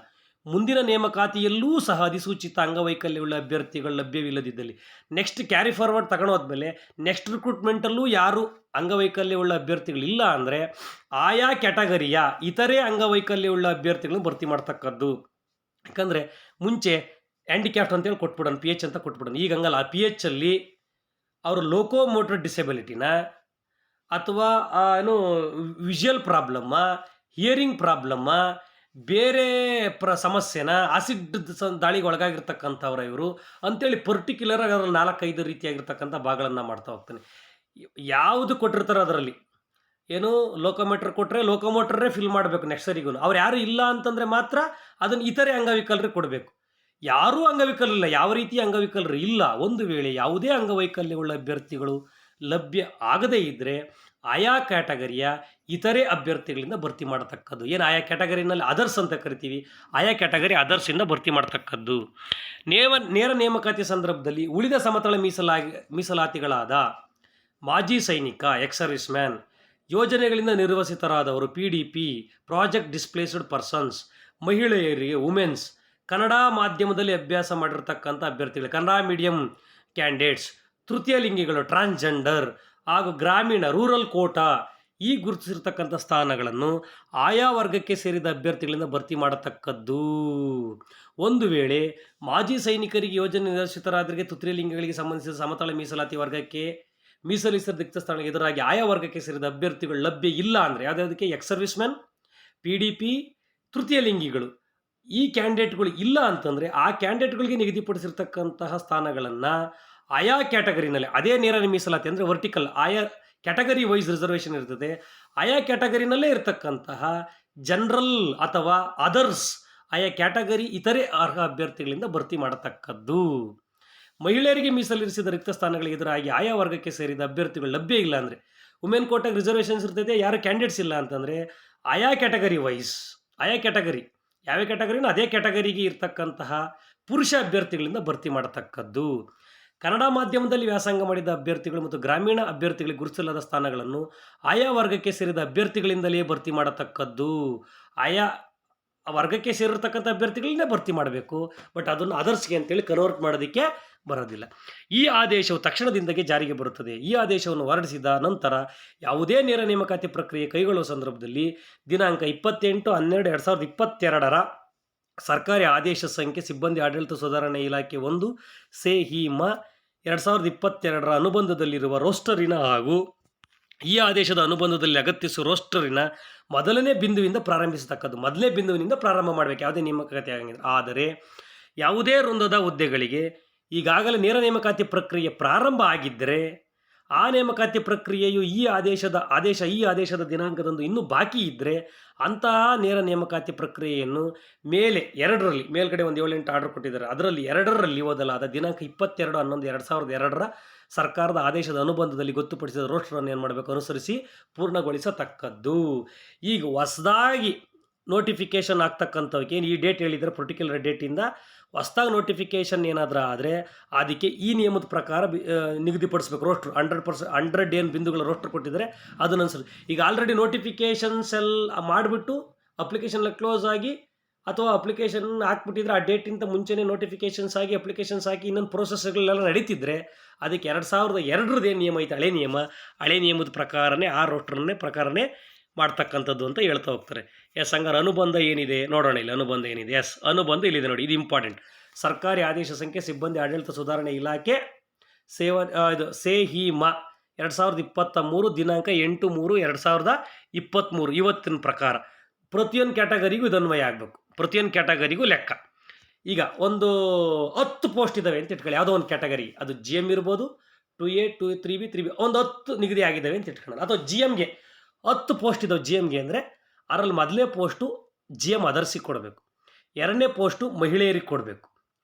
ಮುಂದಿನ ನೇಮಕಾತಿಯಲ್ಲೂ ಸಹ ಅಧಿಸೂಚಿತ ಅಂಗವೈಕಲ್ಯವುಳ್ಳ ಅಭ್ಯರ್ಥಿಗಳು ಲಭ್ಯವಿಲ್ಲದಿದ್ದಲ್ಲಿ ನೆಕ್ಸ್ಟ್ ಕ್ಯಾರಿ ಫಾರ್ವರ್ಡ್ ತಗೊಂಡೋದ್ಮೇಲೆ ನೆಕ್ಸ್ಟ್ ರಿಕ್ರೂಟ್ಮೆಂಟಲ್ಲೂ ಯಾರು ಅಂಗವೈಕಲ್ಯವುಳ್ಳ ಅಭ್ಯರ್ಥಿಗಳಿಲ್ಲ ಅಂದರೆ ಆಯಾ ಕ್ಯಾಟಗರಿಯ ಇತರೆ ಅಂಗವೈಕಲ್ಯವುಳ್ಳ ಅಭ್ಯರ್ಥಿಗಳನ್ನು ಭರ್ತಿ ಮಾಡ್ತಕ್ಕದ್ದು. ಯಾಕಂದರೆ ಮುಂಚೆ ಹ್ಯಾಂಡಿಕ್ಯಾಫ್ಟ್ ಅಂತೇಳಿ ಕೊಟ್ಬಿಡೋಣ, PH ಅಂತ ಕೊಟ್ಬಿಡೋಣ. ಈಗ ಹಂಗಲ್ಲ, PH ಅಲ್ಲಿ ಅವರು ಲೋಕೋಮೋಟರ್ ಡಿಸೆಬಿಲಿಟಿನ ಅಥವಾ ಏನು ವಿಷುವಲ್ ಪ್ರಾಬ್ಲಮ್ಮ, ಹಿಯರಿಂಗ್ ಪ್ರಾಬ್ಲಮ್ಮ, ಬೇರೆ ಸಮಸ್ಯೆನ ಆಸಿಡ್ ದಾಳಿಗೆ ಒಳಗಾಗಿರ್ತಕ್ಕಂಥವ್ರ ಇವರು ಅಂತೇಳಿ ಪರ್ಟಿಕ್ಯುಲರ್ ಆಗಿ ಅದರಲ್ಲಿ 4-5 ರೀತಿಯಾಗಿರ್ತಕ್ಕಂಥ ಭಾಗಗಳನ್ನು ಮಾಡ್ತಾ ಹೋಗ್ತಾನೆ. ಯಾವುದು ಕೊಟ್ಟಿರ್ತಾರೋ ಅದರಲ್ಲಿ ಏನು ಲೋಕೋಮೋಟ್ರ್ ಕೊಟ್ಟರೆ ಲೋಕೋಮೋಟ್ರೇ ಫಿಲ್ ಮಾಡಬೇಕು ನೆಕ್ಸ್ಟ್ ಸರಿಗೂ. ಅವ್ರು ಯಾರು ಇಲ್ಲ ಅಂತಂದರೆ ಮಾತ್ರ ಅದನ್ನು ಇತರೆ ಅಂಗವಿಕಲರಿಗೆ ಕೊಡಬೇಕು. ಯಾರೂ ಅಂಗವಿಕಲರಿಲ್ಲ, ಯಾವ ರೀತಿಯ ಅಂಗವಿಕಲರು ಇಲ್ಲ. ಒಂದು ವೇಳೆ ಯಾವುದೇ ಅಂಗವೈಕಲ್ಯವುಳ್ಳ ಅಭ್ಯರ್ಥಿಗಳು ಲಭ್ಯ ಆಗದೇ ಇದ್ದರೆ ಆಯಾ ಕ್ಯಾಟಗರಿಯ ಇತರೆ ಅಭ್ಯರ್ಥಿಗಳಿಂದ ಭರ್ತಿ ಮಾಡತಕ್ಕದ್ದು. ಏನು ಆಯಾ ಕ್ಯಾಟಗರಿನಲ್ಲಿ ಅದರ್ಸ್ ಅಂತ ಕರಿತೀವಿ, ಆಯಾ ಕ್ಯಾಟಗರಿ ಅದರ್ಸಿಂದ ಭರ್ತಿ ಮಾಡ್ತಕ್ಕದ್ದು. ನೇರ ನೇಮಕಾತಿ ಸಂದರ್ಭದಲ್ಲಿ ಉಳಿದ ಸಮತಳ ಮೀಸಲಾತಿಗಳಾದ ಮಾಜಿ ಸೈನಿಕ, ಎಕ್ಸ್ ಸರ್ವಿಸ್ ಮ್ಯಾನ್, ಯೋಜನೆಗಳಿಂದ ನಿರ್ವಸಿತರಾದವರು, PDP, ಪ್ರಾಜೆಕ್ಟ್ ಡಿಸ್ಪ್ಲೇಸ್ಡ್ ಪರ್ಸನ್ಸ್, ಮಹಿಳೆಯರಿಗೆ, ವುಮೆನ್ಸ್, ಕನ್ನಡ ಮಾಧ್ಯಮದಲ್ಲಿ ಅಭ್ಯಾಸ ಮಾಡಿರ್ತಕ್ಕಂಥ ಅಭ್ಯರ್ಥಿಗಳು, ಕನ್ನಡ ಮೀಡಿಯಂ ಕ್ಯಾಂಡಿಡೇಟ್ಸ್, ತೃತೀಯ ಲಿಂಗಿಗಳು, ಟ್ರಾನ್ಸ್ಜೆಂಡರ್ ಹಾಗೂ ಗ್ರಾಮೀಣ ರೂರಲ್ ಕೋಟಾ ಈ ಗುರುತಿಸಿರ್ತಕ್ಕಂಥ ಸ್ಥಾನಗಳನ್ನು ಆಯಾ ವರ್ಗಕ್ಕೆ ಸೇರಿದ ಅಭ್ಯರ್ಥಿಗಳಿಂದ ಭರ್ತಿ ಮಾಡತಕ್ಕದ್ದು. ಒಂದು ವೇಳೆ ಮಾಜಿ ಸೈನಿಕರಿಗೆ, ಯೋಜನೆ ನಿರ್ದೇಶಿತರಾದರಿಗೆ, ತೃತೀಯ ಲಿಂಗಗಳಿಗೆ ಸಂಬಂಧಿಸಿದ ಸಮತಳ ಮೀಸಲಾತಿ ವರ್ಗಕ್ಕೆ ಮೀಸಲಿಸಿದ ರಿಕ್ತ ಸ್ಥಾನಕ್ಕೆ ಎದುರಾಗಿ ಆಯಾ ವರ್ಗಕ್ಕೆ ಸೇರಿದ ಅಭ್ಯರ್ಥಿಗಳು ಲಭ್ಯ ಇಲ್ಲ ಅಂದರೆ ಯಾವುದಕ್ಕೆ ಎಕ್ಸ್ ಸರ್ವಿಸ್ ಮ್ಯಾನ್, PDP, ತೃತೀಯ ಲಿಂಗಿಗಳು ಈ ಕ್ಯಾಂಡಿಡೇಟ್ಗಳು ಇಲ್ಲ ಅಂತಂದರೆ ಆ ಕ್ಯಾಂಡಿಡೇಟ್ಗಳಿಗೆ ನಿಗದಿಪಡಿಸಿರ್ತಕ್ಕಂತಹ ಸ್ಥಾನಗಳನ್ನು ಆಯಾ ಕ್ಯಾಟಗರಿನಲ್ಲಿ, ಅದೇ ನೇರ ಮೀಸಲಾತಿ ಅಂದರೆ ವರ್ಟಿಕಲ್, ಆಯಾ ಕ್ಯಾಟಗರಿ ವೈಸ್ ರಿಸರ್ವೇಷನ್ ಇರ್ತದೆ, ಆಯಾ ಕ್ಯಾಟಗರಿನಲ್ಲೇ ಇರತಕ್ಕಂತಹ ಜನರಲ್ ಅಥವಾ ಅದರ್ಸ್ ಆಯಾ ಕ್ಯಾಟಗರಿ ಇತರೆ ಅರ್ಹ ಅಭ್ಯರ್ಥಿಗಳಿಂದ ಭರ್ತಿ ಮಾಡತಕ್ಕದ್ದು. ಮಹಿಳೆಯರಿಗೆ ಮೀಸಲಿರಿಸಿದ ರಿಕ್ತ ಸ್ಥಾನಗಳಿಗೆ ಎದುರಾಗಿ ಆಯಾ ವರ್ಗಕ್ಕೆ ಸೇರಿದ ಅಭ್ಯರ್ಥಿಗಳು ಲಭ್ಯ ಇಲ್ಲ ಅಂದರೆ, ವುಮೆನ್ ಕೋಟಾಗಿ ರಿಸರ್ವೇಷನ್ಸ್ ಇರ್ತೈತೆ, ಯಾರು ಕ್ಯಾಂಡಿಡೇಟ್ಸ್ ಇಲ್ಲ ಅಂತಂದರೆ ಆಯಾ ಕ್ಯಾಟಗರಿ ವೈಸ್, ಆಯಾ ಕ್ಯಾಟಗರಿ ಯಾವ ಕ್ಯಾಟಗರಿನೋ ಅದೇ ಕ್ಯಾಟಗರಿಗೆ ಇರ್ತಕ್ಕಂತಹ ಪುರುಷ ಅಭ್ಯರ್ಥಿಗಳಿಂದ ಭರ್ತಿ ಮಾಡತಕ್ಕದ್ದು. ಕನ್ನಡ ಮಾಧ್ಯಮದಲ್ಲಿ ವ್ಯಾಸಂಗ ಮಾಡಿದ ಅಭ್ಯರ್ಥಿಗಳು ಮತ್ತು ಗ್ರಾಮೀಣ ಅಭ್ಯರ್ಥಿಗಳಿಗೆ ಗುರುತಿಸಲಾದ ಸ್ಥಾನಗಳನ್ನು ಆಯಾ ವರ್ಗಕ್ಕೆ ಸೇರಿದ ಅಭ್ಯರ್ಥಿಗಳಿಂದಲೇ ಭರ್ತಿ ಮಾಡತಕ್ಕದ್ದು. ಆಯಾ ವರ್ಗಕ್ಕೆ ಸೇರಿರ್ತಕ್ಕಂಥ ಅಭ್ಯರ್ಥಿಗಳನ್ನೇ ಭರ್ತಿ ಮಾಡಬೇಕು, ಬಟ್ ಅದನ್ನು ಅದರ್ಸ್ಗೆ ಅಂತೇಳಿ ಕನ್ವರ್ಟ್ ಮಾಡೋದಕ್ಕೆ ಬರೋದಿಲ್ಲ. ಈ ಆದೇಶವು ತಕ್ಷಣದಿಂದಲೇ ಜಾರಿಗೆ ಬರುತ್ತದೆ. ಈ ಆದೇಶವನ್ನು ಹೊರಡಿಸಿದ ನಂತರ ಯಾವುದೇ ನೇರ ನೇಮಕಾತಿ ಪ್ರಕ್ರಿಯೆ ಕೈಗೊಳ್ಳುವ ಸಂದರ್ಭದಲ್ಲಿ ದಿನಾಂಕ 28/12/2022 ಸರ್ಕಾರಿ ಆದೇಶ ಸಂಖ್ಯೆ ಸಿಬ್ಬಂದಿ ಆಡಳಿತ ಸುಧಾರಣೆ ಇಲಾಖೆ 1 ಸೆ-ಹಿಮ 2022 ಅನುಬಂಧದಲ್ಲಿರುವ ರೋಸ್ಟರಿನ ಹಾಗೂ ಈ ಆದೇಶದ ಅನುಬಂಧದಲ್ಲಿ ಅಗತ್ಯಿಸುವ ರೋಸ್ಟರಿನ ಮೊದಲನೇ ಬಿಂದುವಿನಿಂದ ಪ್ರಾರಂಭಿಸತಕ್ಕದ್ದು. ಮೊದಲನೇ ಬಿಂದುವಿನಿಂದ ಪ್ರಾರಂಭ ಮಾಡಬೇಕು ಯಾವುದೇ ನೇಮಕಾತಿ ಆಗಿದ್ರೆ. ಆದರೆ ಯಾವುದೇ ವೃಂದದ ಹುದ್ದೆಗಳಿಗೆ ಈಗಾಗಲೇ ನೇರ ನೇಮಕಾತಿ ಪ್ರಕ್ರಿಯೆ ಪ್ರಾರಂಭ ಆಗಿದ್ದರೆ ಆ ನೇಮಕಾತಿ ಪ್ರಕ್ರಿಯೆಯು ಈ ಆದೇಶದ ದಿನಾಂಕದಂದು ಇನ್ನೂ ಬಾಕಿ ಇದ್ದರೆ ಅಂತಹ ನೇರ ನೇಮಕಾತಿ ಪ್ರಕ್ರಿಯೆಯನ್ನು ಮೇಲ್ಗಡೆ ಒಂದು 7-8 ಆರ್ಡರ್ ಕೊಟ್ಟಿದ್ದಾರೆ, ಅದರಲ್ಲಿ 2ರಲ್ಲಿ ಓದಲಾದ ದಿನಾಂಕ 22/11/2002 ಸರ್ಕಾರದ ಆದೇಶದ ಅನುಬಂಧದಲ್ಲಿ ಗೊತ್ತುಪಡಿಸಿದ ರೋಸ್ಟರನ್ನು ಏನು ಮಾಡಬೇಕು, ಅನುಸರಿಸಿ ಪೂರ್ಣಗೊಳಿಸತಕ್ಕದ್ದು. ಈಗ ಹೊಸದಾಗಿ ನೋಟಿಫಿಕೇಷನ್ ಆಗ್ತಕ್ಕಂಥವಕ್ಕೆ ಏನು ಈ ಡೇಟ್ ಹೇಳಿದರೆ ಪರ್ಟಿಕ್ಯುಲರ್ ಡೇಟಿಂದ ಹೊಸದಾಗಿ ನೋಟಿಫಿಕೇಷನ್ ಏನಾದರೂ ಆದರೆ ಅದಕ್ಕೆ ಈ ನಿಯಮದ ಪ್ರಕಾರ ನಿಗದಿಪಡಿಸ್ಬೇಕು ರೋಸ್ಟ್ರು. 100 ಏನು ಬಿಂದುಗಳ ರೋಸ್ಟ್ರ್ ಕೊಟ್ಟಿದ್ದಾರೆ ಅದನ್ನು ಅನುಸರಿಸಿ. ಈಗ ಆಲ್ರೆಡಿ ನೋಟಿಫಿಕೇಷನ್ಸ್ ಎಲ್ಲ ಮಾಡಿಬಿಟ್ಟು ಅಪ್ಲಿಕೇಶನ್ ಕ್ಲೋಸ್ ಆಗಿ ಅಥವಾ ಅಪ್ಲಿಕೇಶನ್ ಹಾಕ್ಬಿಟ್ಟಿದ್ರೆ ಆ ಡೇಟಿಂತ ಮುಂಚೆನೇ ನೋಟಿಫಿಕೇಷನ್ಸ್ ಆಗಿ ಅಪ್ಲಿಕೇಶನ್ಸ್ ಹಾಕಿ ಇನ್ನೊಂದು ಪ್ರೋಸೆಸ್ಗಳೆಲ್ಲ ನಡೀತಿದ್ರೆ ಅದಕ್ಕೆ 2002 ಏನು ನಿಯಮ ಐತೆ ಹಳೆ ನಿಯಮದ ಪ್ರಕಾರನೇ ಆ ರೋಸ್ಟ್ರನ್ನೇ ಪ್ರಕಾರನೇ ಮಾಡ್ತಕ್ಕಂಥದ್ದು ಅಂತ ಹೇಳ್ತಾ ಹೋಗ್ತಾರೆ. ಎಸ್, ಹಂಗಾರೆ ಅನುಬಂಧ ಏನಿದೆ ನೋಡೋಣ. ಇಲ್ಲಿ ಅನುಬಂಧ ಏನಿದೆ, ಎಸ್ ಅನುಬಂಧ ಇಲ್ಲಿದೆ ನೋಡಿ, ಇದು ಇಂಪಾರ್ಟೆಂಟ್. ಸರ್ಕಾರಿ ಆದೇಶ ಸಂಖ್ಯೆ ಸಿಬ್ಬಂದಿ ಆಡಳಿತ ಸುಧಾರಣೆ ಇಲಾಖೆ ಸೆ-ಹಿಮ 2023 ದಿನಾಂಕ 8/3/2023 ಇವತ್ತಿನ ಪ್ರಕಾರ ಪ್ರತಿಯೊಂದು ಕ್ಯಾಟಗರಿಗೂ ಇದು ಅನ್ವಯ ಆಗಬೇಕು. ಪ್ರತಿಯೊಂದು ಕ್ಯಾಟಗರಿಗೂ ಲೆಕ್ಕ. ಈಗ ಒಂದು 10 ಪೋಸ್ಟ್ ಇದ್ದಾವೆ ಅಂತ ಇಟ್ಕೊಳ್ಳಿ, ಯಾವುದೋ ಒಂದು ಕ್ಯಾಟಗರಿ, ಅದು GM ಇರ್ಬೋದು, 2A 3B 3B, ಒಂದು 10 ನಿಗದಿ ಆಗಿದ್ದಾವೆ ಅಂತ ಇಟ್ಕೊಳ್ಳೋಣ. ಅಥವಾ GMಗೆ 10 ಪೋಸ್ಟ್ ಇದ್ದಾವೆ. GMಗೆ ಅಂದರೆ ಅದರಲ್ಲಿ ಮೊದಲನೇ ಪೋಸ್ಟು GM ಅದರ್ಸಿಗೆ ಕೊಡಬೇಕು, 2ನೇ ಪೋಸ್ಟು ಮಹಿಳೆಯರಿಗೆ ಕೊಡಬೇಕು,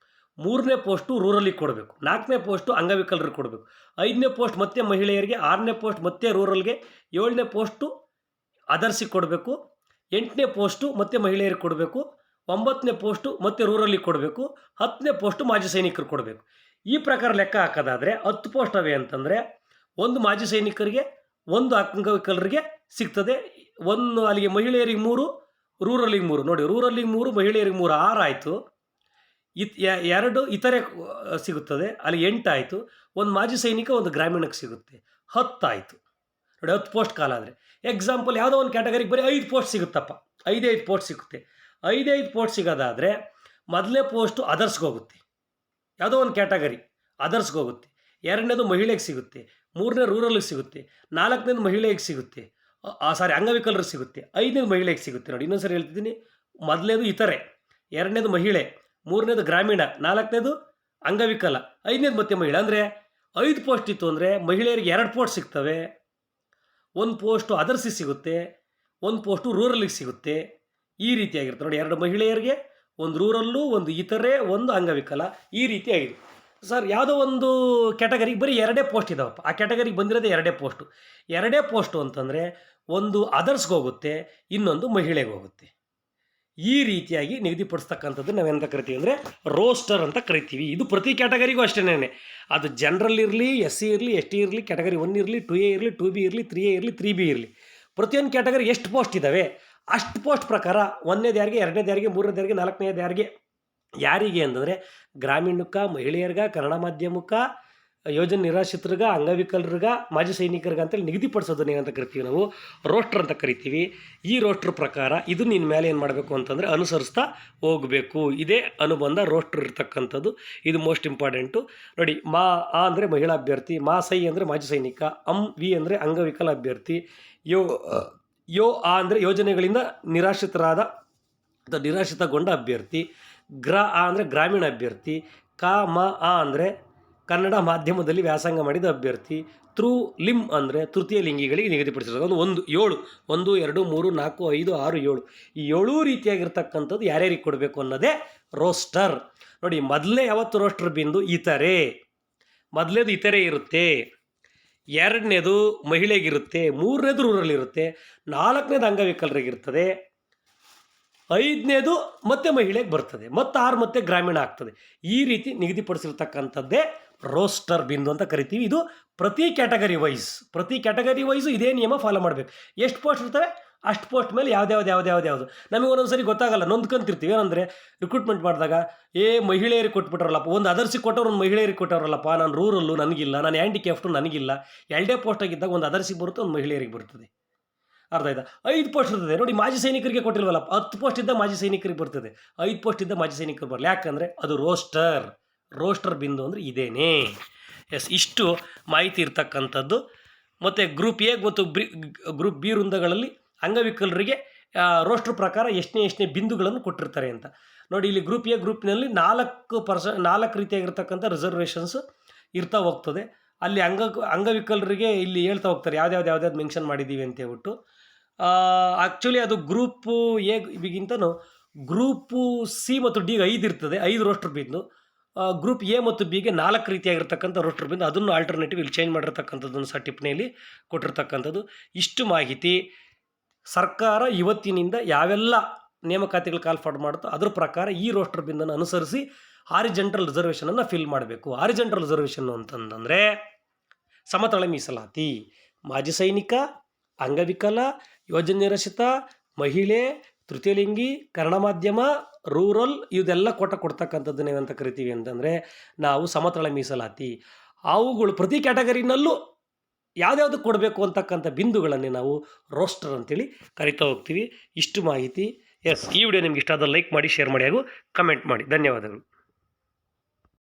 3ನೇ ಪೋಸ್ಟು ರೂರಲಿಗೆ ಕೊಡಬೇಕು, 4ನೇ ಪೋಸ್ಟು ಅಂಗವಿಕಲರಿಗೆ ಕೊಡಬೇಕು, 5ನೇ ಪೋಸ್ಟ್ ಮತ್ತೆ ಮಹಿಳೆಯರಿಗೆ, 6ನೇ ಪೋಸ್ಟ್ ಮತ್ತೆ ರೂರಲ್ಗೆ, 7ನೇ ಪೋಸ್ಟು ಅದರ್ಸಿಗೆ ಕೊಡಬೇಕು, 8ನೇ ಪೋಸ್ಟು ಮತ್ತೆ ಮಹಿಳೆಯರಿಗೆ ಕೊಡಬೇಕು, 9ನೇ ಪೋಸ್ಟು ಮತ್ತೆ ರೂರಲಿಗೆ ಕೊಡಬೇಕು, 10ನೇ ಪೋಸ್ಟು ಮಾಜಿ ಸೈನಿಕರಿಗೆ ಕೊಡಬೇಕು. ಈ ಪ್ರಕಾರ ಲೆಕ್ಕ ಹಾಕೋದಾದರೆ 10 ಪೋಸ್ಟ್ ಅವೆ ಅಂತಂದರೆ ಒಂದು ಮಾಜಿ ಸೈನಿಕರಿಗೆ, ಒಂದು ಅಂಗವಿಕಲರಿಗೆ ಸಿಗ್ತದೆ. ಒಂದು ಅಲ್ಲಿಗೆ ಮಹಿಳೆಯರಿಗೆ 3, ರೂರಲಿಗೆ 3. ನೋಡಿ, ರೂರಲಿಗೆ 3, ಮಹಿಳೆಯರಿಗೆ 3, 6 ಆಯಿತು. 2 ಇತರೆ ಸಿಗುತ್ತದೆ, ಅಲ್ಲಿ 8 ಆಯಿತು. ಒಂದು ಮಾಜಿ ಸೈನಿಕ, ಒಂದು ಗ್ರಾಮೀಣಕ್ಕೆ ಸಿಗುತ್ತೆ, 10 ಆಯಿತು. ನೋಡಿ, 10 ಪೋಸ್ಟ್ ಕಾಲ ಆದರೆ ಎಕ್ಸಾಂಪಲ್ ಯಾವುದೋ ಒಂದು ಕ್ಯಾಟಗರಿಗೆ ಬರೀ 5 ಪೋಸ್ಟ್ ಸಿಗುತ್ತಪ್ಪ, 5 ಪೋಸ್ಟ್ ಸಿಗುತ್ತೆ. 5 ಪೋಸ್ಟ್ ಸಿಗೋದಾದರೆ ಮೊದಲನೇ ಪೋಸ್ಟು ಅದರ್ಸ್ಗೆ ಹೋಗುತ್ತೆ, ಯಾವುದೋ ಒಂದು ಕ್ಯಾಟಗರಿ ಅದರ್ಸ್ಗೆ ಹೋಗುತ್ತೆ. 2ನೇದು ಮಹಿಳೆಗೆ ಸಿಗುತ್ತೆ, 3ನೇ ರೂರಲ್ಗೆ ಸಿಗುತ್ತೆ, 4ನೇದು ಮಹಿಳೆಗೆ ಸಿಗುತ್ತೆ, ಅಂಗವಿಕಲರಿಗೆ ಸಿಗುತ್ತೆ, 5ನೇದು ಮಹಿಳೆಗೆ ಸಿಗುತ್ತೆ. ನೋಡಿ, ಇನ್ನೊಂದು ಸರಿ ಹೇಳ್ತಿದ್ದೀನಿ, ಮೊದಲನೇದು ಇತರೆ, ಎರಡನೇದು ಮಹಿಳೆ, ಮೂರನೇದು ಗ್ರಾಮೀಣ, ನಾಲ್ಕನೇದು ಅಂಗವಿಕಲ, ಐದನೇದು ಮತ್ತೆ ಮಹಿಳೆ. ಅಂದರೆ 5 ಪೋಸ್ಟ್ ಇತ್ತು ಅಂದರೆ ಮಹಿಳೆಯರಿಗೆ 2 ಪೋಸ್ಟ್ ಸಿಗ್ತವೆ, 1 ಪೋಸ್ಟು ಅದರ್ಸಿಗೆ ಸಿಗುತ್ತೆ, 1 ಪೋಸ್ಟು ರೂರಲಿಗೆ ಸಿಗುತ್ತೆ. ಈ ರೀತಿಯಾಗಿರುತ್ತೆ ನೋಡಿ, 2 ಮಹಿಳೆಯರಿಗೆ, 1 ರೂರಲ್ಲು, 1 ಇತರೆ, 1 ಅಂಗವಿಕಲ, ಈ ರೀತಿಯಾಗಿದೆ. ಸರ್ ಯಾವುದೋ ಒಂದು ಕ್ಯಾಟಗರಿಗೆ ಬರೀ 2 ಪೋಸ್ಟ್ ಇದ್ದಾವಪ್ಪ, ಆ ಕ್ಯಾಟಗರಿಗೆ ಬಂದಿರೋದೇ 2 ಪೋಸ್ಟು. 2 ಪೋಸ್ಟು ಅಂತಂದರೆ ಒಂದು ಅದರ್ಸ್ಗೆ ಹೋಗುತ್ತೆ, ಇನ್ನೊಂದು ಮಹಿಳೆಗೆ ಹೋಗುತ್ತೆ. ಈ ರೀತಿಯಾಗಿ ನಿಗದಿಪಡಿಸ್ತಕ್ಕಂಥದ್ದು ನಾವೆಂತ ಕರಿತೀವಿ ಅಂದರೆ ರೋಸ್ಟರ್ ಅಂತ ಕರಿತೀವಿ. ಇದು ಪ್ರತಿ ಕ್ಯಾಟಗರಿಗೂ ಅಷ್ಟೇನೆ, ಅದು ಜನರಲ್ ಇರಲಿ, SC ಇರಲಿ, ST ಇರಲಿ, ಕ್ಯಾಟಗರಿ 1 ಇರಲಿ, 2A ಇರಲಿ, 2B ಇರಲಿ, 3A ಇರಲಿ, 3B ಇರಲಿ, ಪ್ರತಿಯೊಂದು ಕ್ಯಾಟಗರಿ ಎಷ್ಟು ಪೋಸ್ಟ್ ಇದ್ದಾವೆ ಅಷ್ಟು ಪೋಸ್ಟ್ ಪ್ರಕಾರ 1ನೇದು ಯಾರಿಗೆ, 2ನೇದು ಯಾರಿಗೆ, 3ನೇದು ಯಾರಿಗೆ, 4ನೇದು ಯಾರಿಗೆ, ಯಾರಿಗೆ ಅಂತಂದರೆ ಗ್ರಾಮೀಣಕ್ಕೆ, ಮಹಿಳೆಯರ್ಗೆ, ಕನ್ನಡ ಮಾಧ್ಯಮಕ್ಕೆ, ಯೋಜನೆ ನಿರಾಶ್ರಿತರಿಗೆ, ಅಂಗವಿಕಲರಿಗೆ, ಮಾಜಿ ಸೈನಿಕರಿಗೆ ಅಂತೇಳಿ ನಿಗದಿಪಡಿಸೋದನ್ನ ಏನಂತ ಕರಿತೀವಿ ನಾವು ರೋಸ್ಟರ್ ಅಂತ ಕರಿತೀವಿ. ಈ ರೋಸ್ಟರ್ ಪ್ರಕಾರ ಇದು ನಿನ್ನ ಮೇಲೆ ಏನು ಮಾಡಬೇಕು ಅಂತಂದರೆ ಅನುಸರಿಸ್ತಾ ಹೋಗಬೇಕು. ಇದೇ ಅನುಬಂಧ ರೋಸ್ಟರ್ ಇರ್ತಕ್ಕಂಥದ್ದು. ಇದು ಮೋಸ್ಟ್ ಇಂಪಾರ್ಟೆಂಟು ನೋಡಿ. ಆ ಅಂದರೆ ಮಹಿಳಾ ಅಭ್ಯರ್ಥಿ, ಸೈ ಅಂದರೆ ಮಾಜಿ ಸೈನಿಕ, ವಿ ಅಂದರೆ ಅಂಗವಿಕಲ ಅಭ್ಯರ್ಥಿ, ಆ ಅಂದರೆ ಯೋಜನೆಗಳಿಂದ ನಿರಾಶ್ರಿತರಾದ ಅಥವಾ ನಿರಾಶ್ರಿತಗೊಂಡ ಅಭ್ಯರ್ಥಿ, ಆ ಅಂದರೆ ಗ್ರಾಮೀಣ ಅಭ್ಯರ್ಥಿ, ಆ ಅಂದರೆ ಕನ್ನಡ ಮಾಧ್ಯಮದಲ್ಲಿ ವ್ಯಾಸಂಗ ಮಾಡಿದ ಅಭ್ಯರ್ಥಿ, ಲಿಮ್ ಅಂದರೆ ತೃತೀಯ ಲಿಂಗಿಗಳಿಗೆ ನಿಗದಿಪಡಿಸಿರೋದು. 1, 7, 1, 2, 3, 4, 5, 6, 7 ಈ 7 ರೀತಿಯಾಗಿರ್ತಕ್ಕಂಥದ್ದು ಯಾರ್ಯಾರಿಗೆ ಕೊಡಬೇಕು ಅನ್ನೋದೇ ರೋಸ್ಟರ್. ನೋಡಿ, ಮೊದಲೇ ಯಾವತ್ತು ರೋಸ್ಟರ್ ಬಿಂದು ಇತರೆ, ಮೊದಲೇದು ಇತರೆ ಇರುತ್ತೆ, 2ನೇದು ಮಹಿಳೆಗಿರುತ್ತೆ, 3ನೇದು ರೂರಲ್ ಇರುತ್ತೆ, 4ನೇದು ಅಂಗವಿಕಲರಿಗಿರ್ತದೆ, 5ನೇದು ಮತ್ತೆ ಮಹಿಳೆಗೆ ಬರ್ತದೆ, ಮತ್ತು 6 ಮತ್ತೆ ಗ್ರಾಮೀಣ ಆಗ್ತದೆ. ಈ ರೀತಿ ನಿಗದಿಪಡಿಸಿರ್ತಕ್ಕಂಥದ್ದೇ ರೋಸ್ಟರ್ ಬಿಂದು ಅಂತ ಕರಿತೀವಿ. ಇದು ಪ್ರತಿ ಕ್ಯಾಟಗರಿ ವೈಸು ಇದೇ ನಿಯಮ ಫಾಲೋ ಮಾಡಬೇಕು. ಎಷ್ಟು ಪೋಸ್ಟ್ ಇರ್ತವೆ ಅಷ್ಟು ಪೋಸ್ಟ್ ಮೇಲೆ ಯಾವ್ದು ನಮಗೆ ಒಂದೊಂದು ಸರಿ ಗೊತ್ತಾಗಲ್ಲ, ನೊಂದ್ಕೊಂತಿರ್ತೀವಿ. ಏನಂದರೆ ರಿಕ್ರೂಟ್ಮೆಂಟ್ ಮಾಡಿದಾಗ ಮಹಿಳೆಯರಿಗೆ ಕೊಟ್ಬಿಟ್ರಲ್ಲಪ್ಪ, ಒಂದು ಅದರ್ಸಿಗೆ ಕೊಟ್ಟವ್ರು, ಒಂದು ಮಹಿಳೆಯರಿಗೆ ಕೊಟ್ಟವ್ರಲ್ಲಪ್ಪ, ನಾನು ರೂರಲ್ಲು ನನಗಿಲ್ಲ, ನಾನು ಹ್ಯಾಂಡಿಕ್ಯಾಫ್ಟು ನನಗಿಲ್ಲ, 2 ಪೋಸ್ಟಾಗಿದ್ದಾಗ ಒಂದು ಅದರ್ಸಿಗೆ ಬರುತ್ತೆ, ಒಂದು ಮಹಿಳೆಯರಿಗೆ ಬರ್ತದೆ. ಅರ್ಥ ಆಯ್ತಾ? 5 ಪೋಸ್ಟ್ ಇರ್ತದೆ ನೋಡಿ, ಮಾಜಿ ಸೈನಿಕರಿಗೆ ಕೊಟ್ಟಿಲ್ವಲ್ಲಪ್ಪ, 10 ಪೋಸ್ಟ್ ಇದ್ದ ಮಾಜಿ ಸೈನಿಕರಿಗೆ ಬರ್ತದೆ, 5 ಪೋಸ್ಟ್ ಇದ್ದ ಮಾಜಿ ಸೈನಿಕರು ಬರಲ್ಲ. ಯಾಕಂದರೆ ಅದು ರೋಸ್ಟರ್ ಬಿಂದು ಅಂದರೆ ಇದೇನೇ. ಇಷ್ಟು ಮಾಹಿತಿ ಇರ್ತಕ್ಕಂಥದ್ದು. ಮತ್ತು ಗ್ರೂಪ್ ಎ ಮತ್ತು ಗ್ರೂಪ್ ಬಿ ವೃಂದಗಳಲ್ಲಿ ಅಂಗವಿಕಲರಿಗೆ ರೋಸ್ಟರ್ ಪ್ರಕಾರ ಎಷ್ಟನೇ ಬಿಂದುಗಳನ್ನು ಕೊಟ್ಟಿರ್ತಾರೆ ಅಂತ ನೋಡಿ. ಇಲ್ಲಿ ಗ್ರೂಪ್ ಎ ಗ್ರೂಪ್ನಲ್ಲಿ 4 ರೀತಿಯಾಗಿರ್ತಕ್ಕಂಥ ರಿಸರ್ವೇಷನ್ಸ್ ಇರ್ತಾ ಹೋಗ್ತದೆ. ಅಲ್ಲಿ ಅಂಗವಿಕಲರಿಗೆ ಇಲ್ಲಿ ಹೇಳ್ತಾ ಹೋಗ್ತಾರೆ ಯಾವ್ದು ಮೆನ್ಷನ್ ಮಾಡಿದ್ದೀವಿ ಅಂತ ಹೇಳ್ಬಿಟ್ಟು. ಆ್ಯಕ್ಚುಲಿ ಅದು ಗ್ರೂಪು ಎಗಿಂತನೂ ಗ್ರೂಪು ಸಿ ಮತ್ತು ಡಿಗೆ 5 ಇರ್ತದೆ, 5 ರೋಸ್ಟರ್ ಬಿಂದು. ಗ್ರೂಪ್ ಎ ಮತ್ತು ಬಿಗೆ 4 ರೀತಿಯಾಗಿರ್ತಕ್ಕಂಥ ರೋಸ್ಟರ್ ಬಿಂದು, ಅದನ್ನು ಆಲ್ಟರ್ನೇಟಿವ್ ಇಲ್ಲಿ ಚೇಂಜ್ ಮಾಡಿರ್ತಕ್ಕಂಥದ್ದನ್ನು ಸಹ ಟಿಪ್ಪಣಿಯಲ್ಲಿ ಕೊಟ್ಟಿರ್ತಕ್ಕಂಥದ್ದು. ಇಷ್ಟು ಮಾಹಿತಿ ಸರ್ಕಾರ ಇವತ್ತಿನಿಂದ ಯಾವೆಲ್ಲ ನೇಮಕಾತಿಗಳು ಕಾಲ್ಫಾರ್ಡ್ ಮಾಡುತ್ತೋ ಅದ್ರ ಪ್ರಕಾರ ಈ ರೋಸ್ಟರ್ ಬಿಂದನ್ನು ಅನುಸರಿಸಿ ಹಾರಿಜೆಂಟಲ್ ರಿಸರ್ವೇಷನನ್ನು ಫಿಲ್ ಮಾಡಬೇಕು. ಹಾರಿಜೆಂಟಲ್ ರಿಸರ್ವೇಷನ್ ಅಂತಂದರೆ ಸಮತಳ ಮೀಸಲಾತಿ, ಮಾಜಿ ಸೈನಿಕ, ಅಂಗವಿಕಲ, ಯೋಜನೆ ನಿರಾಶ್ರಿತ, ಮಹಿಳೆ, ತೃತೀಯಲಿಂಗಿ, ಕನ್ನಡ ಮಾಧ್ಯಮ, ರೂರಲ್ ಇದೆಲ್ಲ ಕೊಡ್ತಕ್ಕಂಥದ್ದು ನಾವಂತ ಕರಿತೀವಿ ಅಂತಂದರೆ ನಾವು ಸಮತಳ ಮೀಸಲಾತಿ. ಅವುಗಳು ಪ್ರತಿ ಕ್ಯಾಟಗರಿನಲ್ಲೂ ಯಾವ್ದು ಕೊಡಬೇಕು ಅಂತಕ್ಕಂಥ ಬಿಂದುಗಳನ್ನೇ ನಾವು ರೋಸ್ಟರ್ ಅಂತೇಳಿ ಕರಿತಾ ಹೋಗ್ತೀವಿ. ಇಷ್ಟು ಮಾಹಿತಿ. ಈ ವಿಡಿಯೋ ನಿಮ್ಗೆ ಇಷ್ಟ ಆದ ಲೈಕ್ ಮಾಡಿ, ಶೇರ್ ಮಾಡಿ ಹಾಗೂ ಕಮೆಂಟ್ ಮಾಡಿ. ಧನ್ಯವಾದಗಳು.